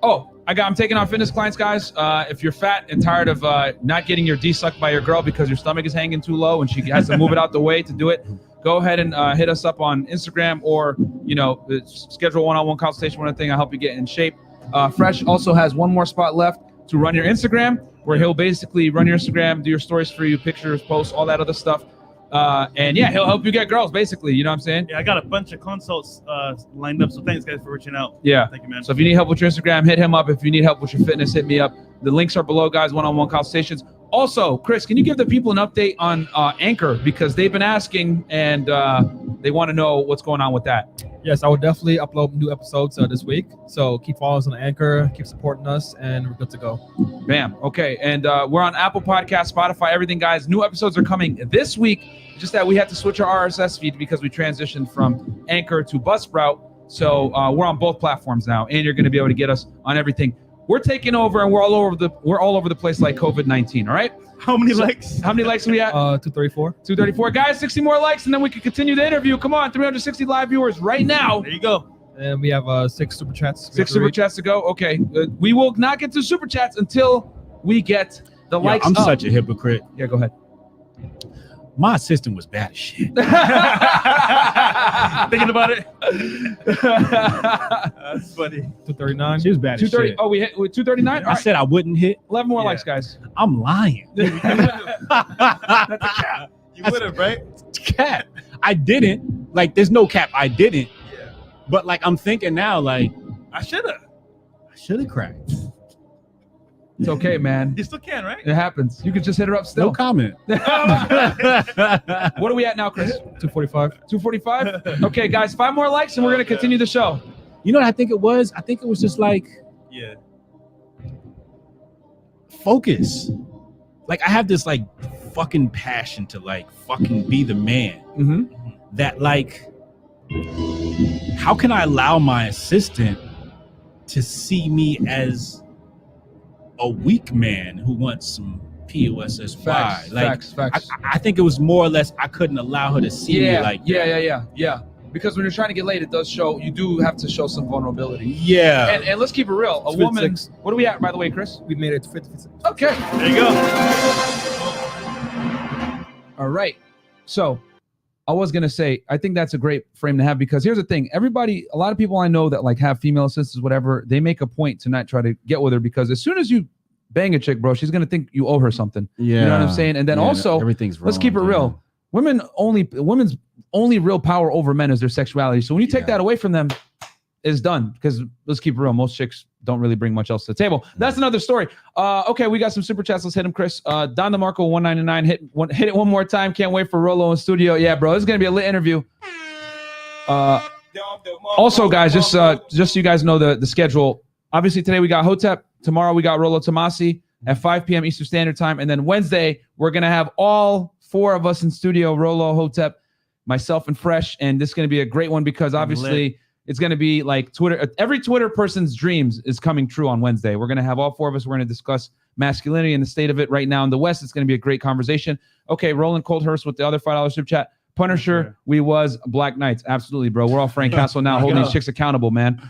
Oh, I'm taking on fitness clients, guys. If you're fat and tired of not getting your D sucked by your girl because your stomach is hanging too low and she has to move it out the way to do it, go ahead and hit us up on Instagram or schedule a one-on-one consultation. One thing, I'll help you get in shape. Fresh also has one more spot left to run your Instagram, where he'll basically run your Instagram, do your stories for you, pictures, posts, all that other stuff. And yeah, he'll help you get girls, basically. You know what I'm saying? Yeah, I got a bunch of consults lined up. So thanks, guys, for reaching out. Yeah. Thank you, man. So if you need help with your Instagram, hit him up. If you need help with your fitness, hit me up. The links are below, guys. One-on-one consultations. Also, Chris, can you give the people an update on Anchor? Because they've been asking and they want to know what's going on with that. Yes, I will definitely upload new episodes this week. So keep following us on Anchor, keep supporting us, and we're good to go. Bam. Okay. And we're on Apple Podcasts, Spotify, everything, guys. New episodes are coming this week. Just that we had to switch our RSS feed because we transitioned from Anchor to Buzzsprout. So we're on both platforms now, and you're going to be able to get us on everything. We're taking over, and we're all over the place like COVID-19. All right. How many likes? How many likes are we at? 234. 234. Guys, 60 more likes, and then we can continue the interview. Come on, 360 live viewers right now. There you go. And we have 6 super chats. 6 super chats to go. Okay. We will not get to super chats until we get the likes. I'm such a hypocrite. Yeah, go ahead. My assistant was bad as shit. Thinking about it. That's funny. 239. She was bad as 230. shit. Oh, we hit with 239. I said I wouldn't hit. 11 more likes, guys. I'm lying. That's a cap. You would have, right? Cap. I didn't. Like, there's no cap. I didn't. Yeah. But like, I'm thinking now, like, I should have cracked. It's okay, man. You still can, right? It happens. You could just hit her up still. No comment. What are we at now, Chris? 245. 245? Okay, guys, 5 more likes and we're going to continue the show. You know what I think it was? I think it was just like, Yeah. focus. Like, I have this like fucking passion to like fucking be the man. Mm-hmm. That like, how can I allow my assistant to see me as a weak man who wants some POSS? Facts. I think it was more or less I couldn't allow her to see me like that. Yeah. Because when you're trying to get laid, it does show, you do have to show some vulnerability. Yeah. And let's keep it real. A woman, what are we at, by the way, Chris? We made it to 56. Okay. There you go. All right. So I was going to say, I think that's a great frame to have, because here's the thing. A lot of people I know that like have female assistants, whatever, they make a point to not try to get with her, because as soon as you bang a chick, bro, she's going to think you owe her something. Yeah. You know what I'm saying? And then also, everything's wrong. let's keep it real. Women's only real power over men is their sexuality. So when you take that away from them, is done because let's keep it real. Most chicks don't really bring much else to the table. That's another story. Okay, we got some super chats. Let's hit them, Chris. Don DeMarco 199. Hit it one more time. Can't wait for Rolo in studio. Yeah, bro, this is gonna be a lit interview. Also, guys, just so you guys know the schedule. Obviously, today we got Hotep. Tomorrow we got Rolo Tomasi at 5 p.m. Eastern Standard Time, and then Wednesday we're gonna have all 4 of us in studio: Rolo, Hotep, myself, and Fresh. And this is gonna be a great one because obviously it's gonna be like Twitter. Every Twitter person's dreams is coming true on Wednesday. We're gonna have all 4 of us. We're gonna discuss masculinity and the state of it right now in the West. It's gonna be a great conversation. Okay, Roland Coldhurst with the other $5 super chat. Punisher, we was Black Knights. Absolutely, bro. We're all Frank Castle now, holding these chicks accountable, man.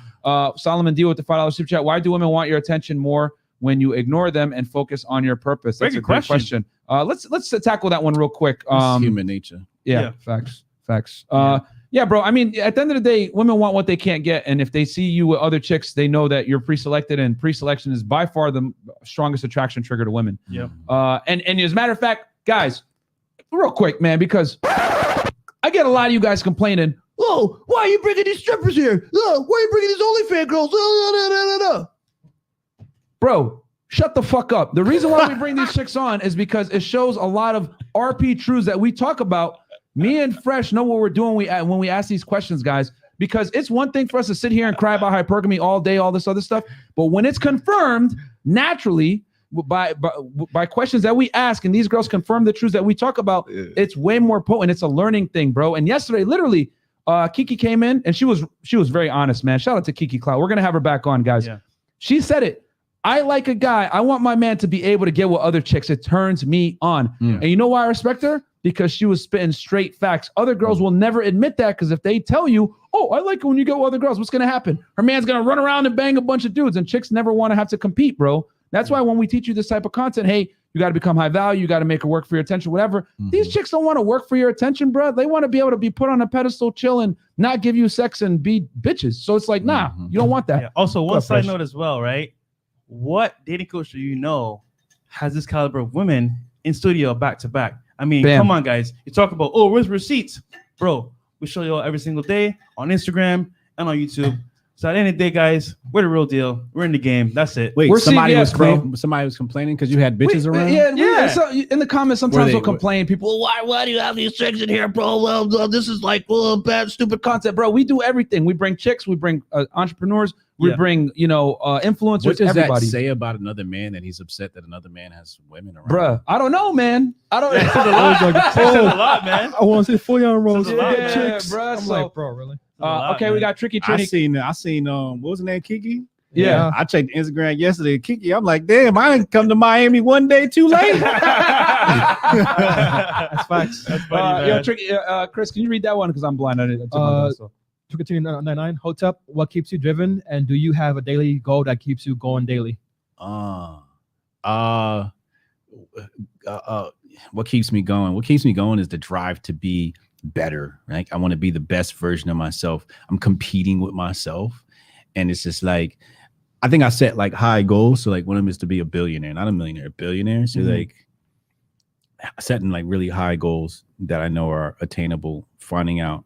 Solomon Deal with the $5 super chat. Why do women want your attention more when you ignore them and focus on your purpose? That's a great question. Let's tackle that one real quick. Human nature. Yeah. Facts. Yeah, bro. I mean, at the end of the day, women want what they can't get, and if they see you with other chicks, they know that you're pre-selected, and pre-selection is by far the strongest attraction trigger to women. Yeah. And as a matter of fact, guys, real quick, man, because I get a lot of you guys complaining. Oh, why are you bringing these strippers here? Oh, why are you bringing these OnlyFans girls? Bro, shut the fuck up. The reason why we bring these chicks on is because it shows a lot of RP truths that we talk about. Me and Fresh know what we're doing when we ask these questions, guys, because it's one thing for us to sit here and cry about hypergamy all day, all this other stuff. But when it's confirmed naturally by questions that we ask, and these girls confirm the truths that we talk about, it's way more potent. It's a learning thing, bro. And yesterday, literally, Kiki came in and she was very honest, man. Shout out to Kiki Cloud. We're gonna have her back on, guys. Yeah. She said it. I like a guy. I want my man to be able to get with other chicks. It turns me on. And you know why I respect her? Because she was spitting straight facts. Other girls will never admit that, because if they tell you, oh, I like it when you go with other girls, what's gonna happen? Her man's gonna run around and bang a bunch of dudes, and chicks never want to have to compete, bro. That's why when we teach you this type of content, hey, you got to become high value. You got to make her work for your attention, whatever. These chicks don't want to work for your attention, bro. They want to be able to be put on a pedestal, chill, and not give you sex and be bitches. So it's like, nah, you don't want that. Yeah. Also, one side note as well, right? What dating coach do you know has this caliber of women in studio back to back? I mean, come on, guys. You talk about, oh, where's receipts? Bro, we show you all every single day on Instagram and on YouTube. So at the end of the day, guys, we're the real deal. We're in the game. That's it. Wait, we're somebody CBS, was complaining because you had bitches around? Yeah. So in the comments, sometimes they'll complain. People, why do you have these chicks in here, bro? Well, this is like bad, stupid content, bro. We do everything. We bring chicks. We bring entrepreneurs. We bring, influencers. What does everybody. that say about another man that he's upset that another man has women around? Bruh, I don't know, man. I don't. It says a lot, man. I want to say 4 young rolls. Yeah, chicks. bro. I'm like, bro, really? Okay, man. We got Tricky Trini. I seen what was her name, Kiki? Yeah. I checked Instagram yesterday. Kiki, I'm like, damn, I didn't come to Miami one day too late. That's facts. That's funny, man. Tricky, Chris, can you read that one? Because I'm blind. I didn't. To continue 99, Hotep, what keeps you driven, and do you have a daily goal that keeps you going daily? What keeps me going? What keeps me going is the drive to be better. Right? I want to be the best version of myself. I'm competing with myself, and it's just like, I think I set like high goals. So like one of them is to be a billionaire, not a millionaire, a billionaire. So like setting like really high goals that I know are attainable, finding out,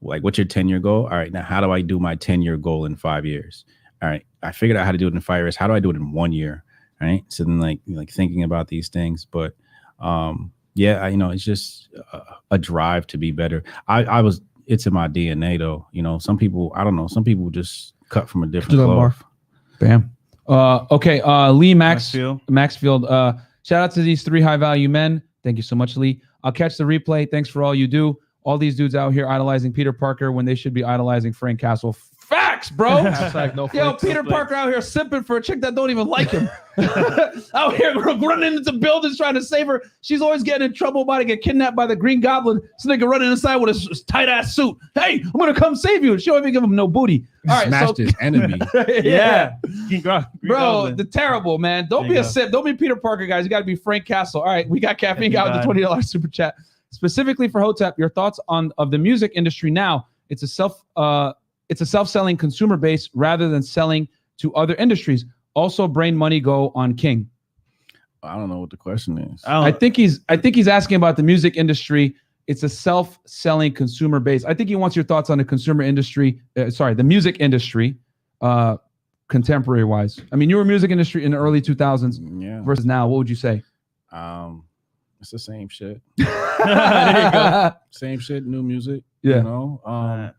like, what's your 10-year goal? All right, now how do I do my 10-year goal in 5 years? All right, I figured out how to do it in 5 years. How do I do it in 1 year? All right, so then like thinking about these things, but it's just a drive to be better. It's in my DNA though. Some people, I don't know, some people just cut from a different cloth. Bam. Okay, Lee Maxfield. Shout out to these 3 high value men. Thank you so much, Lee. I'll catch the replay. Thanks for all you do. All these dudes out here idolizing Peter Parker when they should be idolizing Frank Castle. Facts, bro. Yo, Peter Parker out here simping for a chick that don't even like him. Out here running into buildings trying to save her. She's always getting in trouble about to get kidnapped by the Green Goblin. This nigga running inside with his tight ass suit. Hey, I'm gonna come save you. She don't even give him no booty. All right, smashed his enemy. Yeah. Green Bro, Goblin. the terrible, man. Don't be a sip. Don't be Peter Parker, guys. You got to be Frank Castle. All right, we got Caffeine Guy with the $20 super chat. Specifically for Hotep, your thoughts of the music industry now. It's a self-selling consumer base rather than selling to other industries. Also, brain money go on King. I don't know what the question is. I think he's asking about the music industry it's a self-selling consumer base. I think he wants your thoughts on the consumer industry. The music industry, contemporary wise. I mean, you were music industry in the early 2000s versus now. What would you say? It's the same shit. There you go. Same shit, new music. Yeah. You know,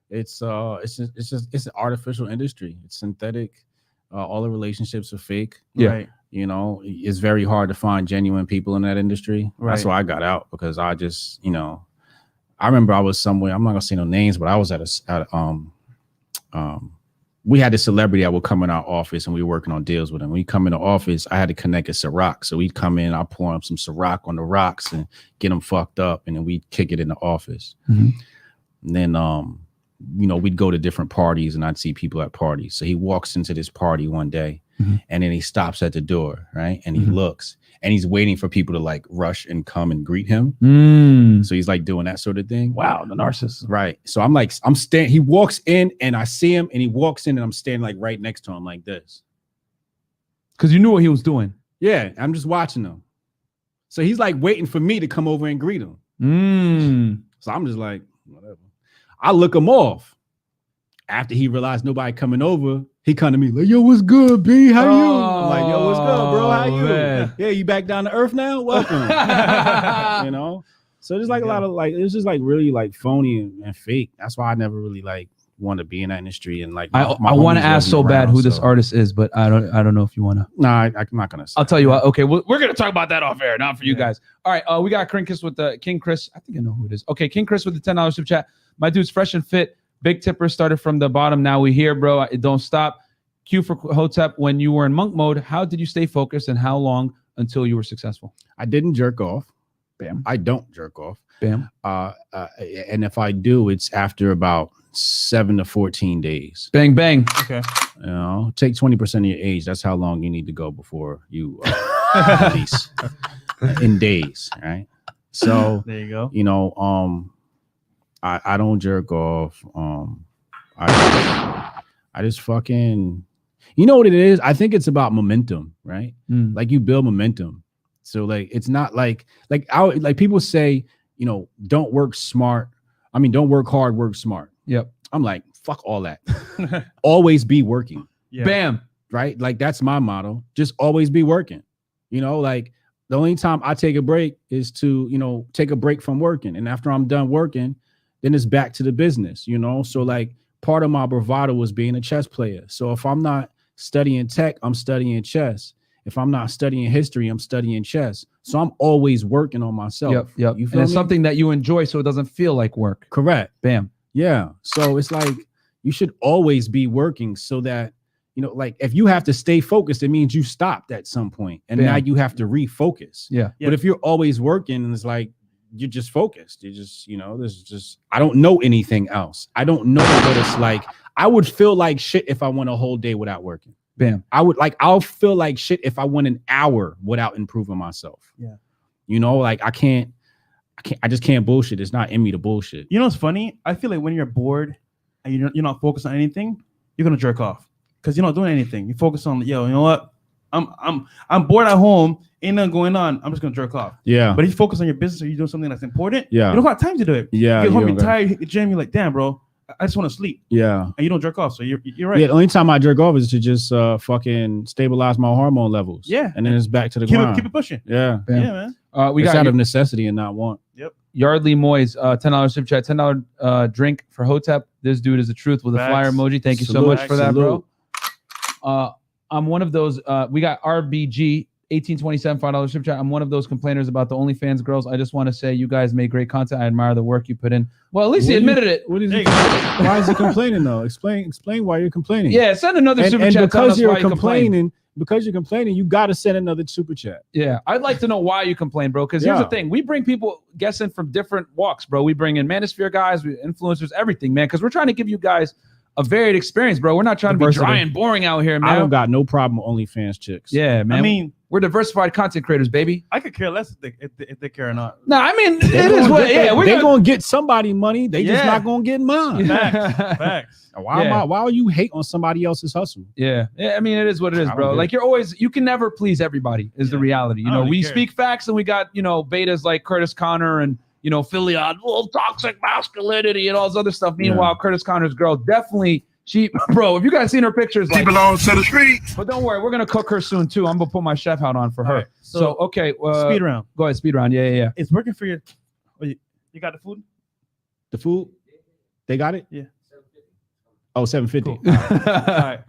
it's an artificial industry. It's synthetic. All the relationships are fake. Yeah. Right. You know, it's very hard to find genuine people in that industry. Right. That's why I got out, because I just, I remember I was somewhere, I'm not gonna say no names, but I was we had a celebrity that would come in our office and we were working on deals with him. When he come in the office, I had to connect a Ciroc. So we'd come in, I'd pour him some Ciroc on the rocks and get him fucked up, and then we'd kick it in the office. Mm-hmm. And then, we'd go to different parties and I'd see people at parties. So he walks into this party one day, mm-hmm. and then he stops at the door, right? And he mm-hmm. looks, and he's waiting for people to like rush and come and greet him. So he's like doing that sort of thing. Wow, the narcissist. Right. So I'm standing, he walks in and I see him, and he walks in and I'm standing like right next to him like this. Because you knew what he was doing. Yeah, I'm just watching him. So he's like waiting for me to come over and greet him. So I'm just like, whatever. I look him off. After he realized nobody coming over, he come to me like, yo, what's good, B? How you? I'm like, yo, what's good, bro? How you? Man. Yeah, you back down to earth now? Welcome. So there's like a lot of like, it's just like really like phony and fake. That's why I never really like want to be in that industry. And like, I want to ask so bad who this artist is, but I don't know if you want to. No, I'm not gonna say. I'll tell you what. Okay, we're gonna talk about that off air, not for you guys. All right, we got King Chris with the King Chris. I think I know who it is. Okay, King Chris with the $10 super chat. My dude's fresh and fit. Big tipper, started from the bottom. Now we here, bro. It don't stop. Q for Hotep. When you were in monk mode, how did you stay focused, and how long until you were successful? I didn't jerk off. Bam. I don't jerk off. Bam. And if I do, it's after about 7 to 14 days. Bang, bang. Okay. Take 20% of your age. That's how long you need to go before you release in days, right? So there you go. I don't jerk off. I just fucking, you know what it is? I think it's about momentum, right? Like you build momentum. So like, it's not like people say, don't work smart. I mean, don't work hard, work smart. Yep. I'm like, fuck all that. Always be working. Yeah. Bam. Right? Like that's my motto. Just always be working. Like the only time I take a break is to, take a break from working. And after I'm done working, then it's back to the business, So like part of my bravado was being a chess player. So if I'm not studying tech, I'm studying chess. If I'm not studying history, I'm studying chess. So I'm always working on myself. Yep. You feel and it's me? Something that you enjoy, so it doesn't feel like work. Correct. Bam. Yeah. So it's like you should always be working so that, like if you have to stay focused, it means you stopped at some point and now you have to refocus. Yeah. But if you're always working and it's like, you're just focused. You just, there's just, I don't know anything else. I don't know what it's like. I would feel like shit if I went a whole day without working. Bam. I'll feel like shit if I went an hour without improving myself. Yeah. Like I just can't bullshit. It's not in me to bullshit. You know what's funny? I feel like when you're bored and you're not focused on anything, you're gonna jerk off because you're not doing anything. You focus on, you know what? I'm bored at home, ain't nothing going on. I'm just gonna jerk off. Yeah. But if you focus on your business or you're doing something that's important, you don't have time to do it. Yeah. You get home, you're tired, you hit the gym, you're like, damn, bro, I just want to sleep. Yeah. And you don't jerk off. So you're right. Yeah, the only time I jerk off is to just fucking stabilize my hormone levels. Yeah. And then it's back to the grind. Keep it pushing. Yeah. Yeah, man. We got out of necessity and not want. Yep. Yardley Moyes, $10 super chat, $10 drink for Hotep. This dude is the truth with a flyer emoji. Thank you so much for that, bro. I'm one of those. We got RBG 1827 $5 super chat. I'm one of those complainers about the OnlyFans girls. I just want to say you guys make great content. I admire the work you put in. Well, at least he admitted it. What is he? Why is he complaining though? Explain why you're complaining. Yeah, send another super chat. Because you're complaining. Because you're complaining, you got to send another super chat. Yeah, I'd like to know why you complain, bro. Because here's the thing: we bring people guessing from different walks, bro. We bring in manosphere guys, influencers, everything, man. Because we're trying to give you guys a varied experience, bro. We're not trying to be dry and boring out here, man. I don't got no problem with OnlyFans chicks. Yeah, man. I mean, we're diversified content creators, baby. I could care less if they care or not. No, I mean, it is what. Yeah, they're gonna get somebody money. They just not gonna get mine. Facts. Why are you hate on somebody else's hustle? Yeah. I mean, it is what it is, bro. Like you can never please everybody. Is the reality. We speak facts, and we got betas like Curtis Connor and Philly on toxic masculinity and all this other stuff. Meanwhile, Curtis Connor's girl definitely. Bro, if you guys seen her pictures, She belongs to the street. But don't worry, we're gonna cook her soon too. I'm gonna put my chef hat on for her. Right. So okay, speed round. Go ahead, speed round. Yeah. It's working for you. You got the food? The food, they got it. Yeah. Oh, 750. Cool. All right.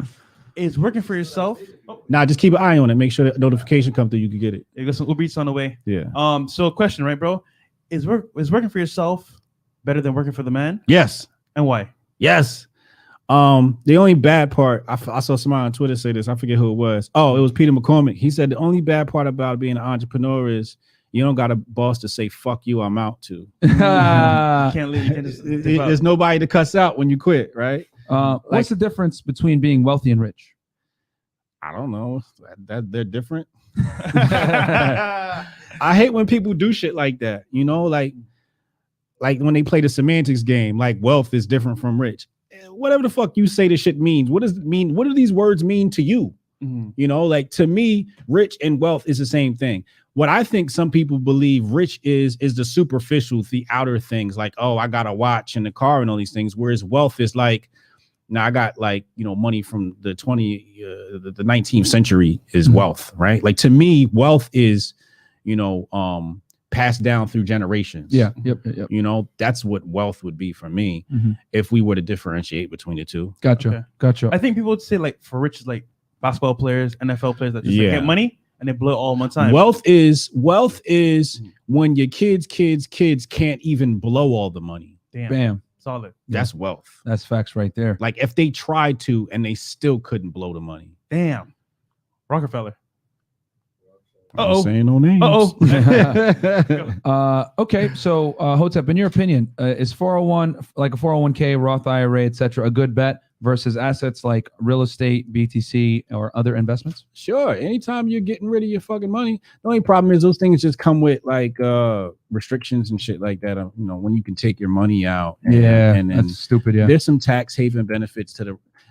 It's working for yourself. Now just keep an eye on it. Make sure that notification come through. You can get it. You got some Uber Eats on the way. Yeah. So question, right, bro? Is working for yourself better than working for the man? Yes. And why? Yes. The only bad part, I saw somebody on Twitter say this. I forget who it was. Oh, it was Peter McCormick. He said the only bad part about being an entrepreneur is you don't got a boss to say "fuck you, I'm out" to. You can't leave. You can't just There's nobody to cuss out when you quit, right? What's the difference between being wealthy and rich? I don't know. That they're different. I hate when people do shit like that. Like when they play the semantics game. Like wealth is different from rich. Whatever the fuck you say this shit means. What does it mean? What do these words mean to you? Mm-hmm. Like to me, rich and wealth is the same thing. What I think some people believe rich is the superficial, the outer things, like, oh, I got a watch and a car and all these things. Whereas wealth is like, now I got money from the 19th century is wealth, right? Like to me, wealth is, passed down through generations. Yeah. Yep. That's what wealth would be for me if we were to differentiate between the two. Gotcha. I think people would say like for rich, like basketball players, NFL players that just get money and they blow it all in one time. Wealth is when your kids can't even blow all the money. Bam. Solid. That's wealth. That's facts right there. Like if they tried to and they still couldn't blow the money. Damn. Rockefeller. I'm saying no names. Okay, so Hotep, in your opinion, is 401 like a 401k, Roth IRA, etc., a good bet versus assets like real estate, BTC, or other investments? Sure. Anytime you're getting rid of your fucking money, the only problem is those things just come with like restrictions and shit like that. When you can take your money out. And that's stupid. Yeah, there's some tax haven benefits to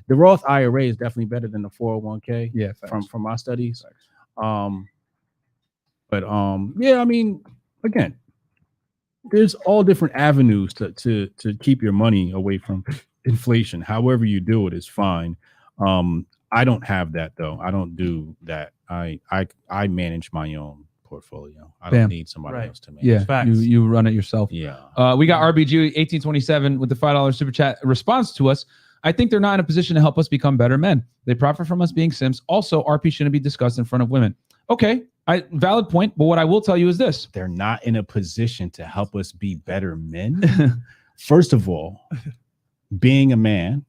the Roth IRA is definitely better than the 401k. Yeah, from my studies. But I mean, again, there's all different avenues to keep your money away from inflation. However you do it is fine. I don't have that though. I don't do that. I manage my own portfolio. I don't need somebody else to manage. Yeah, you run it yourself. Yeah. We got RBG 1827 with the $5 super chat response to us. I think they're not in a position to help us become better men. They profit from us being simps. Also, RP shouldn't be discussed in front of women. Okay. Valid point, but what I will tell you is this. They're not in a position to help us be better men. First of all, being a man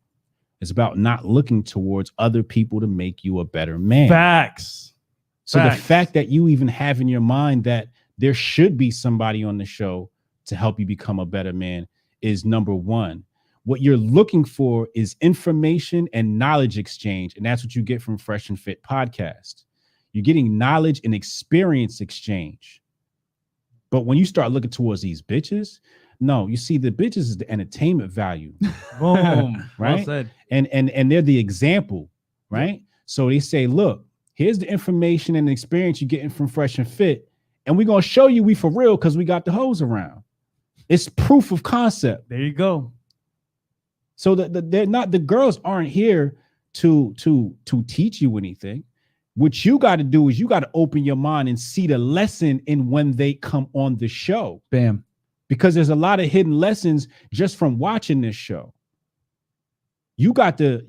is about not looking towards other people to make you a better man. Facts. The fact that you even have in your mind that there should be somebody on the show to help you become a better man is number one. What you're looking for is information and knowledge exchange, and that's what you get from Freshandfit podcast. You're getting knowledge and experience exchange. But when you start looking towards these bitches, no, you see the bitches is the entertainment value. Boom. Right? Well said. And they're the example, right? So they say, look, here's the information and experience you're getting from Fresh and Fit, and we're gonna show you we for real because we got the hose around. It's proof of concept. There you go. So they're not, the girls aren't here to teach you anything. What you got to do is you got to open your mind and see the lesson in when they come on the show. Bam. Because there's a lot of hidden lessons just from watching this show. You got to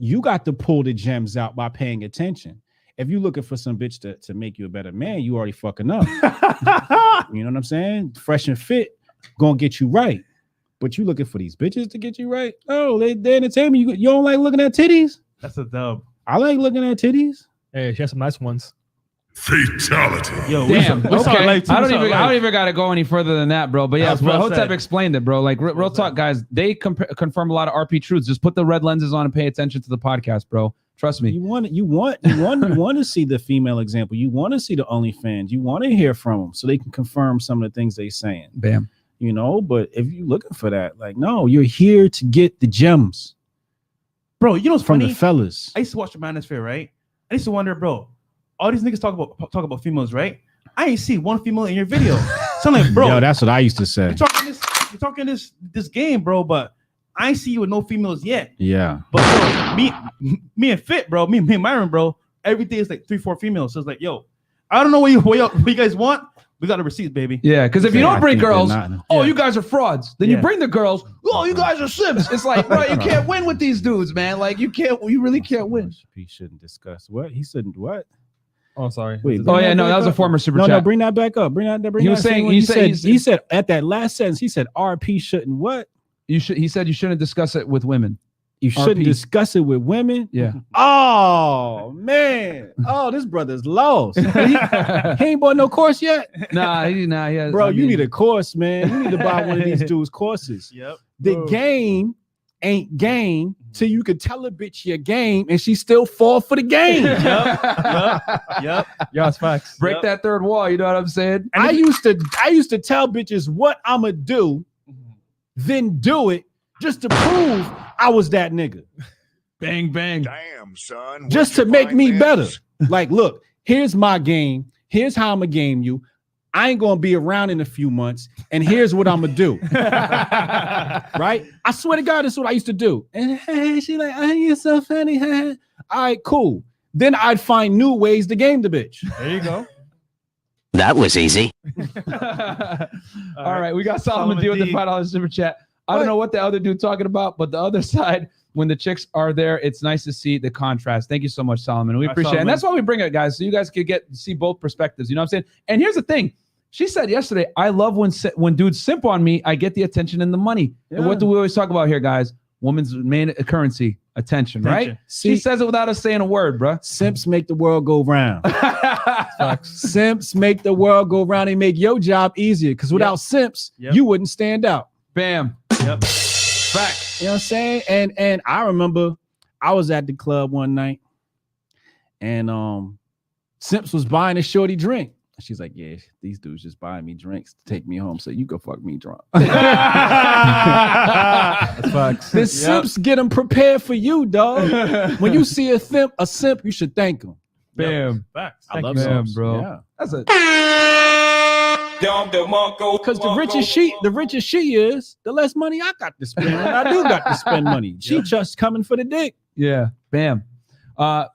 pull the gems out by paying attention. If you're looking for some bitch to make you a better man, you already fucking up. You know what I'm saying? Fresh and Fit gonna get you right. But you looking for these bitches to get you right? Oh, they entertain me. You don't like looking at titties? That's a dub. I like looking at titties. Hey, she has some nice ones. Fatality. Yo, damn. we saw Okay. life too. I don't even got to go any further than that, bro. But yeah, That's well Hotep said. explained it, bro. Like real talk, guys. They confirm a lot of RP truths. Just put the red lenses on and pay attention to the podcast, bro. Trust me. You want to see the female example. You want to see the OnlyFans. You want to hear from them so they can confirm some of the things they're saying. Bam. You know, but if you're looking for that, like, no, you're here to get the gems, bro. You know what's from funny? the fellas. I used to watch the Manosphere, right? I used to wonder, bro. All these niggas talk about females, right? I ain't see one female in your video. So I'm like, bro, Yo, that's what I used to say. you're talking this game, bro, but I ain't see you with no females yet. Yeah. But bro, me and Fit, bro, me and Myron, bro, every day is like 3-4 females. So it's like, yo, I don't know what you guys want. We got the receipts, baby. Yeah, because if you don't bring girls, Yeah. you guys are frauds. Then you bring the girls, you guys are simps. It's like, bro, you can't win with these dudes, man. Like you really can't win. He shouldn't discuss what he shouldn't what. Oh, sorry. Wait, Oh yeah, no, that was a former super chat. No, bring that back up. Bring he was saying he said at that last sentence, he said RP shouldn't what? He said you shouldn't discuss it with women. You shouldn't discuss it with women. Yeah. Oh man. Oh, this brother's lost. he ain't bought no course yet. Nah. Yeah. Bro, you need a course, man. You need to buy one of these dudes' courses. Yep. The game ain't game till you could tell a bitch your game and she still fall for the game. Yep. Yeah, it's facts. Break that third wall. You know what I'm saying? I used to tell bitches what I'ma do, then do it just to prove I was that nigga. Bang bang. Damn, son. Just to make me better. Like, look, here's my game. Here's how I'ma game you. I ain't gonna be around in a few months, and here's what I'm gonna do. Right? I swear to God, that's what I used to do. And hey, she like, oh, you're so funny. All right, cool. Then I'd find new ways to game the bitch. There you go. That was easy. All right, we got Solomon D with the $5 super chat. I don't know what the other dude talking about, but the other side, when the chicks are there, it's nice to see the contrast. Thank you so much, Solomon. We appreciate it. And that's why we bring it, guys, so you guys can see both perspectives. You know what I'm saying? And here's the thing. She said yesterday, I love when dudes simp on me, I get the attention and the money. Yeah. And what do we always talk about here, guys? Woman's main currency, attention, right? She says it without us saying a word, bro. Simps make the world go round. Simps make the world go round and make your job easier. Because without simps, you wouldn't stand out. Bam. Yep. Facts. You know what I'm saying? And I remember I was at the club one night and Simps was buying a shorty drink. She's like, yeah, these dudes just buying me drinks to take me home so you go fuck me drunk. That's facts. The simps get them prepared for you, dog. When you see a simp, you should thank them. Bam. Facts. I love Bam, simps, bro. Yeah. That's a Because the richest she is, the less money I got to spend. And I do got to spend money. She just coming for the dick. Yeah. Bam.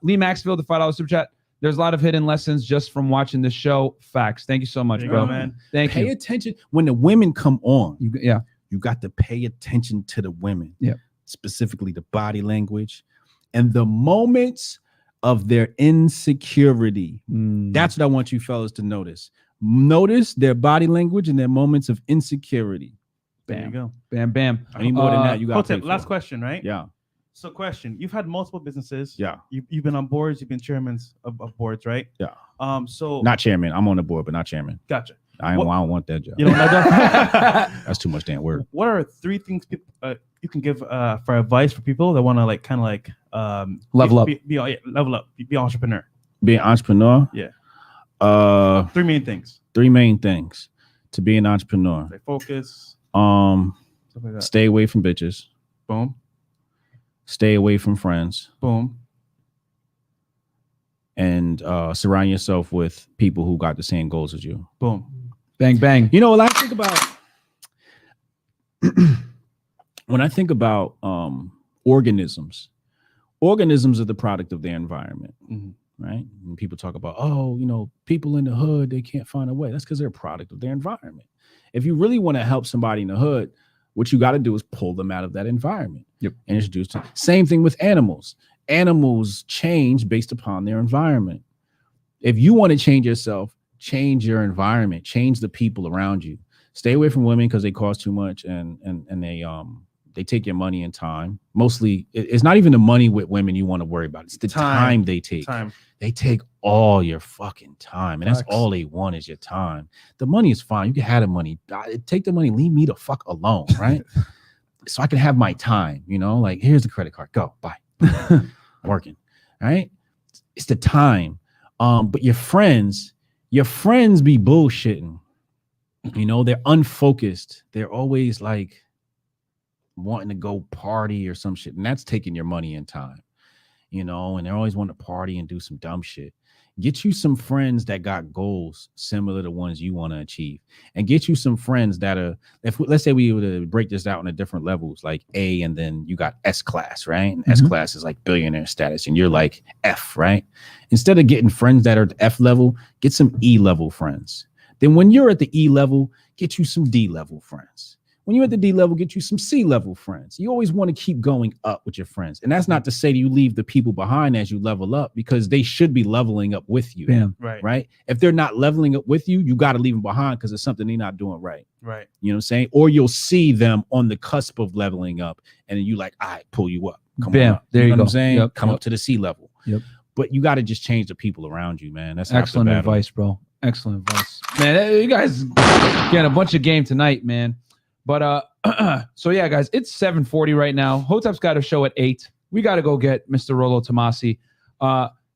Lee Maxfield, the $5 super chat. There's a lot of hidden lessons just from watching this show. Facts. Thank you so much, bro. Man. Thank you. Pay attention when the women come on. You got to pay attention to the women. Yeah. Specifically the body language and the moments of their insecurity. That's what I want you fellas to notice. Notice their body language and their moments of insecurity. There you go. Bam, bam. Any more than that, you got Hotep, last question, right? Yeah. So question, you've had multiple businesses. Yeah. You've been on boards, you've been chairmen of boards, right? Yeah. So Not chairman. I'm on the board, but not chairman. Gotcha. I don't want that job. You know what That's too much damn work. What are 3 things you can give for advice for people that want to level up, level up, be an entrepreneur? Be an entrepreneur? Yeah. 3 main things. 3 main things to be an entrepreneur. Like focus. Stuff like that. Stay away from bitches. Boom. Stay away from friends. Boom. And surround yourself with people who got the same goals as you. Boom. Bang, bang. You know what I think about when I think about organisms are the product of their environment. Right? When people talk about, people in the hood, they can't find a way. That's because they're a product of their environment. If you really want to help somebody in the hood, what you got to do is pull them out of that environment and introduce them. Same thing with animals. Animals change based upon their environment. If you want to change yourself, change your environment, change the people around you. Stay away from women because they cost too much and they take your money and time. Mostly, it's not even the money with women you want to worry about. It's the time they take. They take all your fucking time, and that's all they want is your time. The money is fine. You can have the money. Take the money. Leave me the fuck alone, right? So I can have my time. Like here's the credit card. Go, bye. Working, right? It's the time. But your friends be bullshitting. They're unfocused. They're always like wanting to go party or some shit, and that's taking your money and time. And they're always wanting to party and do some dumb shit. Get you some friends that got goals similar to ones you want to achieve, and get you some friends that are, let's say we were to break this out into different levels, like A, and then you got S class, right? And S class is like billionaire status, and you're like F, right? Instead of getting friends that are at the F level, get some E level friends. Then when you're at the E level, get you some D level friends. When you're at the D level, get you some C level friends. You always want to keep going up with your friends. And that's not to say that you leave the people behind as you level up, because they should be leveling up with you. Bam. Right. If they're not leveling up with you, you got to leave them behind because it's something they're not doing right. Right. You know what I'm saying? Or you'll see them on the cusp of leveling up and then you like, all right, pull you up. Come on up. There you know go. what I'm saying? Yep. Come up to the C level. Yep. But you got to just change the people around you, man. That's excellent advice, bro. Excellent advice, man. You guys getting a bunch of game tonight, man. But so yeah, guys, it's 7:40 right now. Hotep's got a show at 8. We got to go get Mr. Rollo Tomasi.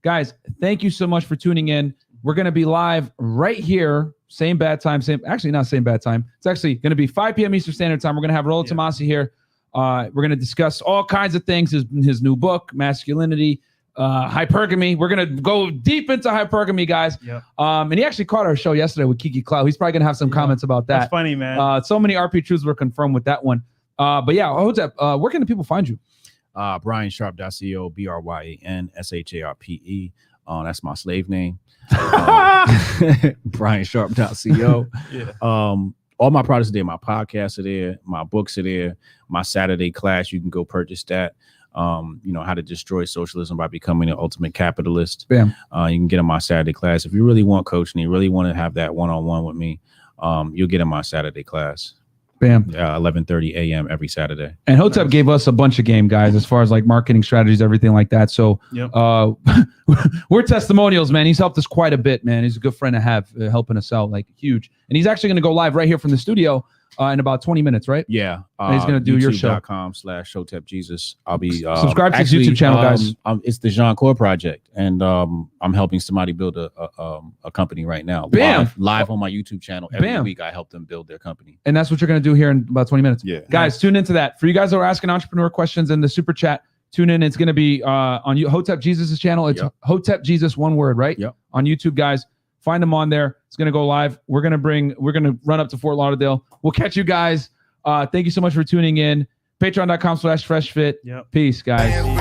Guys, thank you so much for tuning in. We're gonna be live right here, same bad time, actually not same bad time. It's actually gonna be 5 p.m. Eastern Standard Time. We're gonna have Rollo Tomasi here. We're gonna discuss all kinds of things. His new book, Masculinity, hypergamy. We're gonna go deep into hypergamy, guys. Yep. And he actually caught our show yesterday with Kiki Cloud. He's probably gonna have some comments about that. That's funny, man. So many RP truths were confirmed with that one. But yeah, Hotep, where can the people find you? BryanSharp.co, BryanSharpe. That's my slave name. BryanSharp.co. Yeah. All my products are there. My podcasts are there. My books are there. My Saturday class, you can go purchase that. How to destroy socialism by becoming an ultimate capitalist. Bam. You can get in my Saturday class. If you really want coaching, you really want to have that one-on-one with me, you'll get in my Saturday class. Bam. 11:30 a.m. every Saturday. And Hotep gave us a bunch of game, guys, as far as like marketing strategies, everything like that. So we're testimonials, man. He's helped us quite a bit, man. He's a good friend to have, helping us out, like huge. And he's actually going to go live right here from the studio in about 20 minutes, right? Yeah. And he's going to do your show. YouTube.com/Hotep Jesus. I'll be subscribe to his YouTube channel, guys. It's the Jean Core Project, and I'm helping somebody build a company right now. Bam. Live on my YouTube channel every week. I help them build their company. And that's what you're going to do here in about 20 minutes. Yeah. Guys, tune into that. For you guys that are asking entrepreneur questions in the super chat, tune in. It's going to be on Hotep Jesus' channel. It's Hotep Jesus, one word, right? Yep. On YouTube, guys. Find them on there. It's going to go live. We're going to run up to Fort Lauderdale. We'll catch you guys. Thank you so much for tuning in. Patreon.com/Freshfit. Yep. Peace, guys.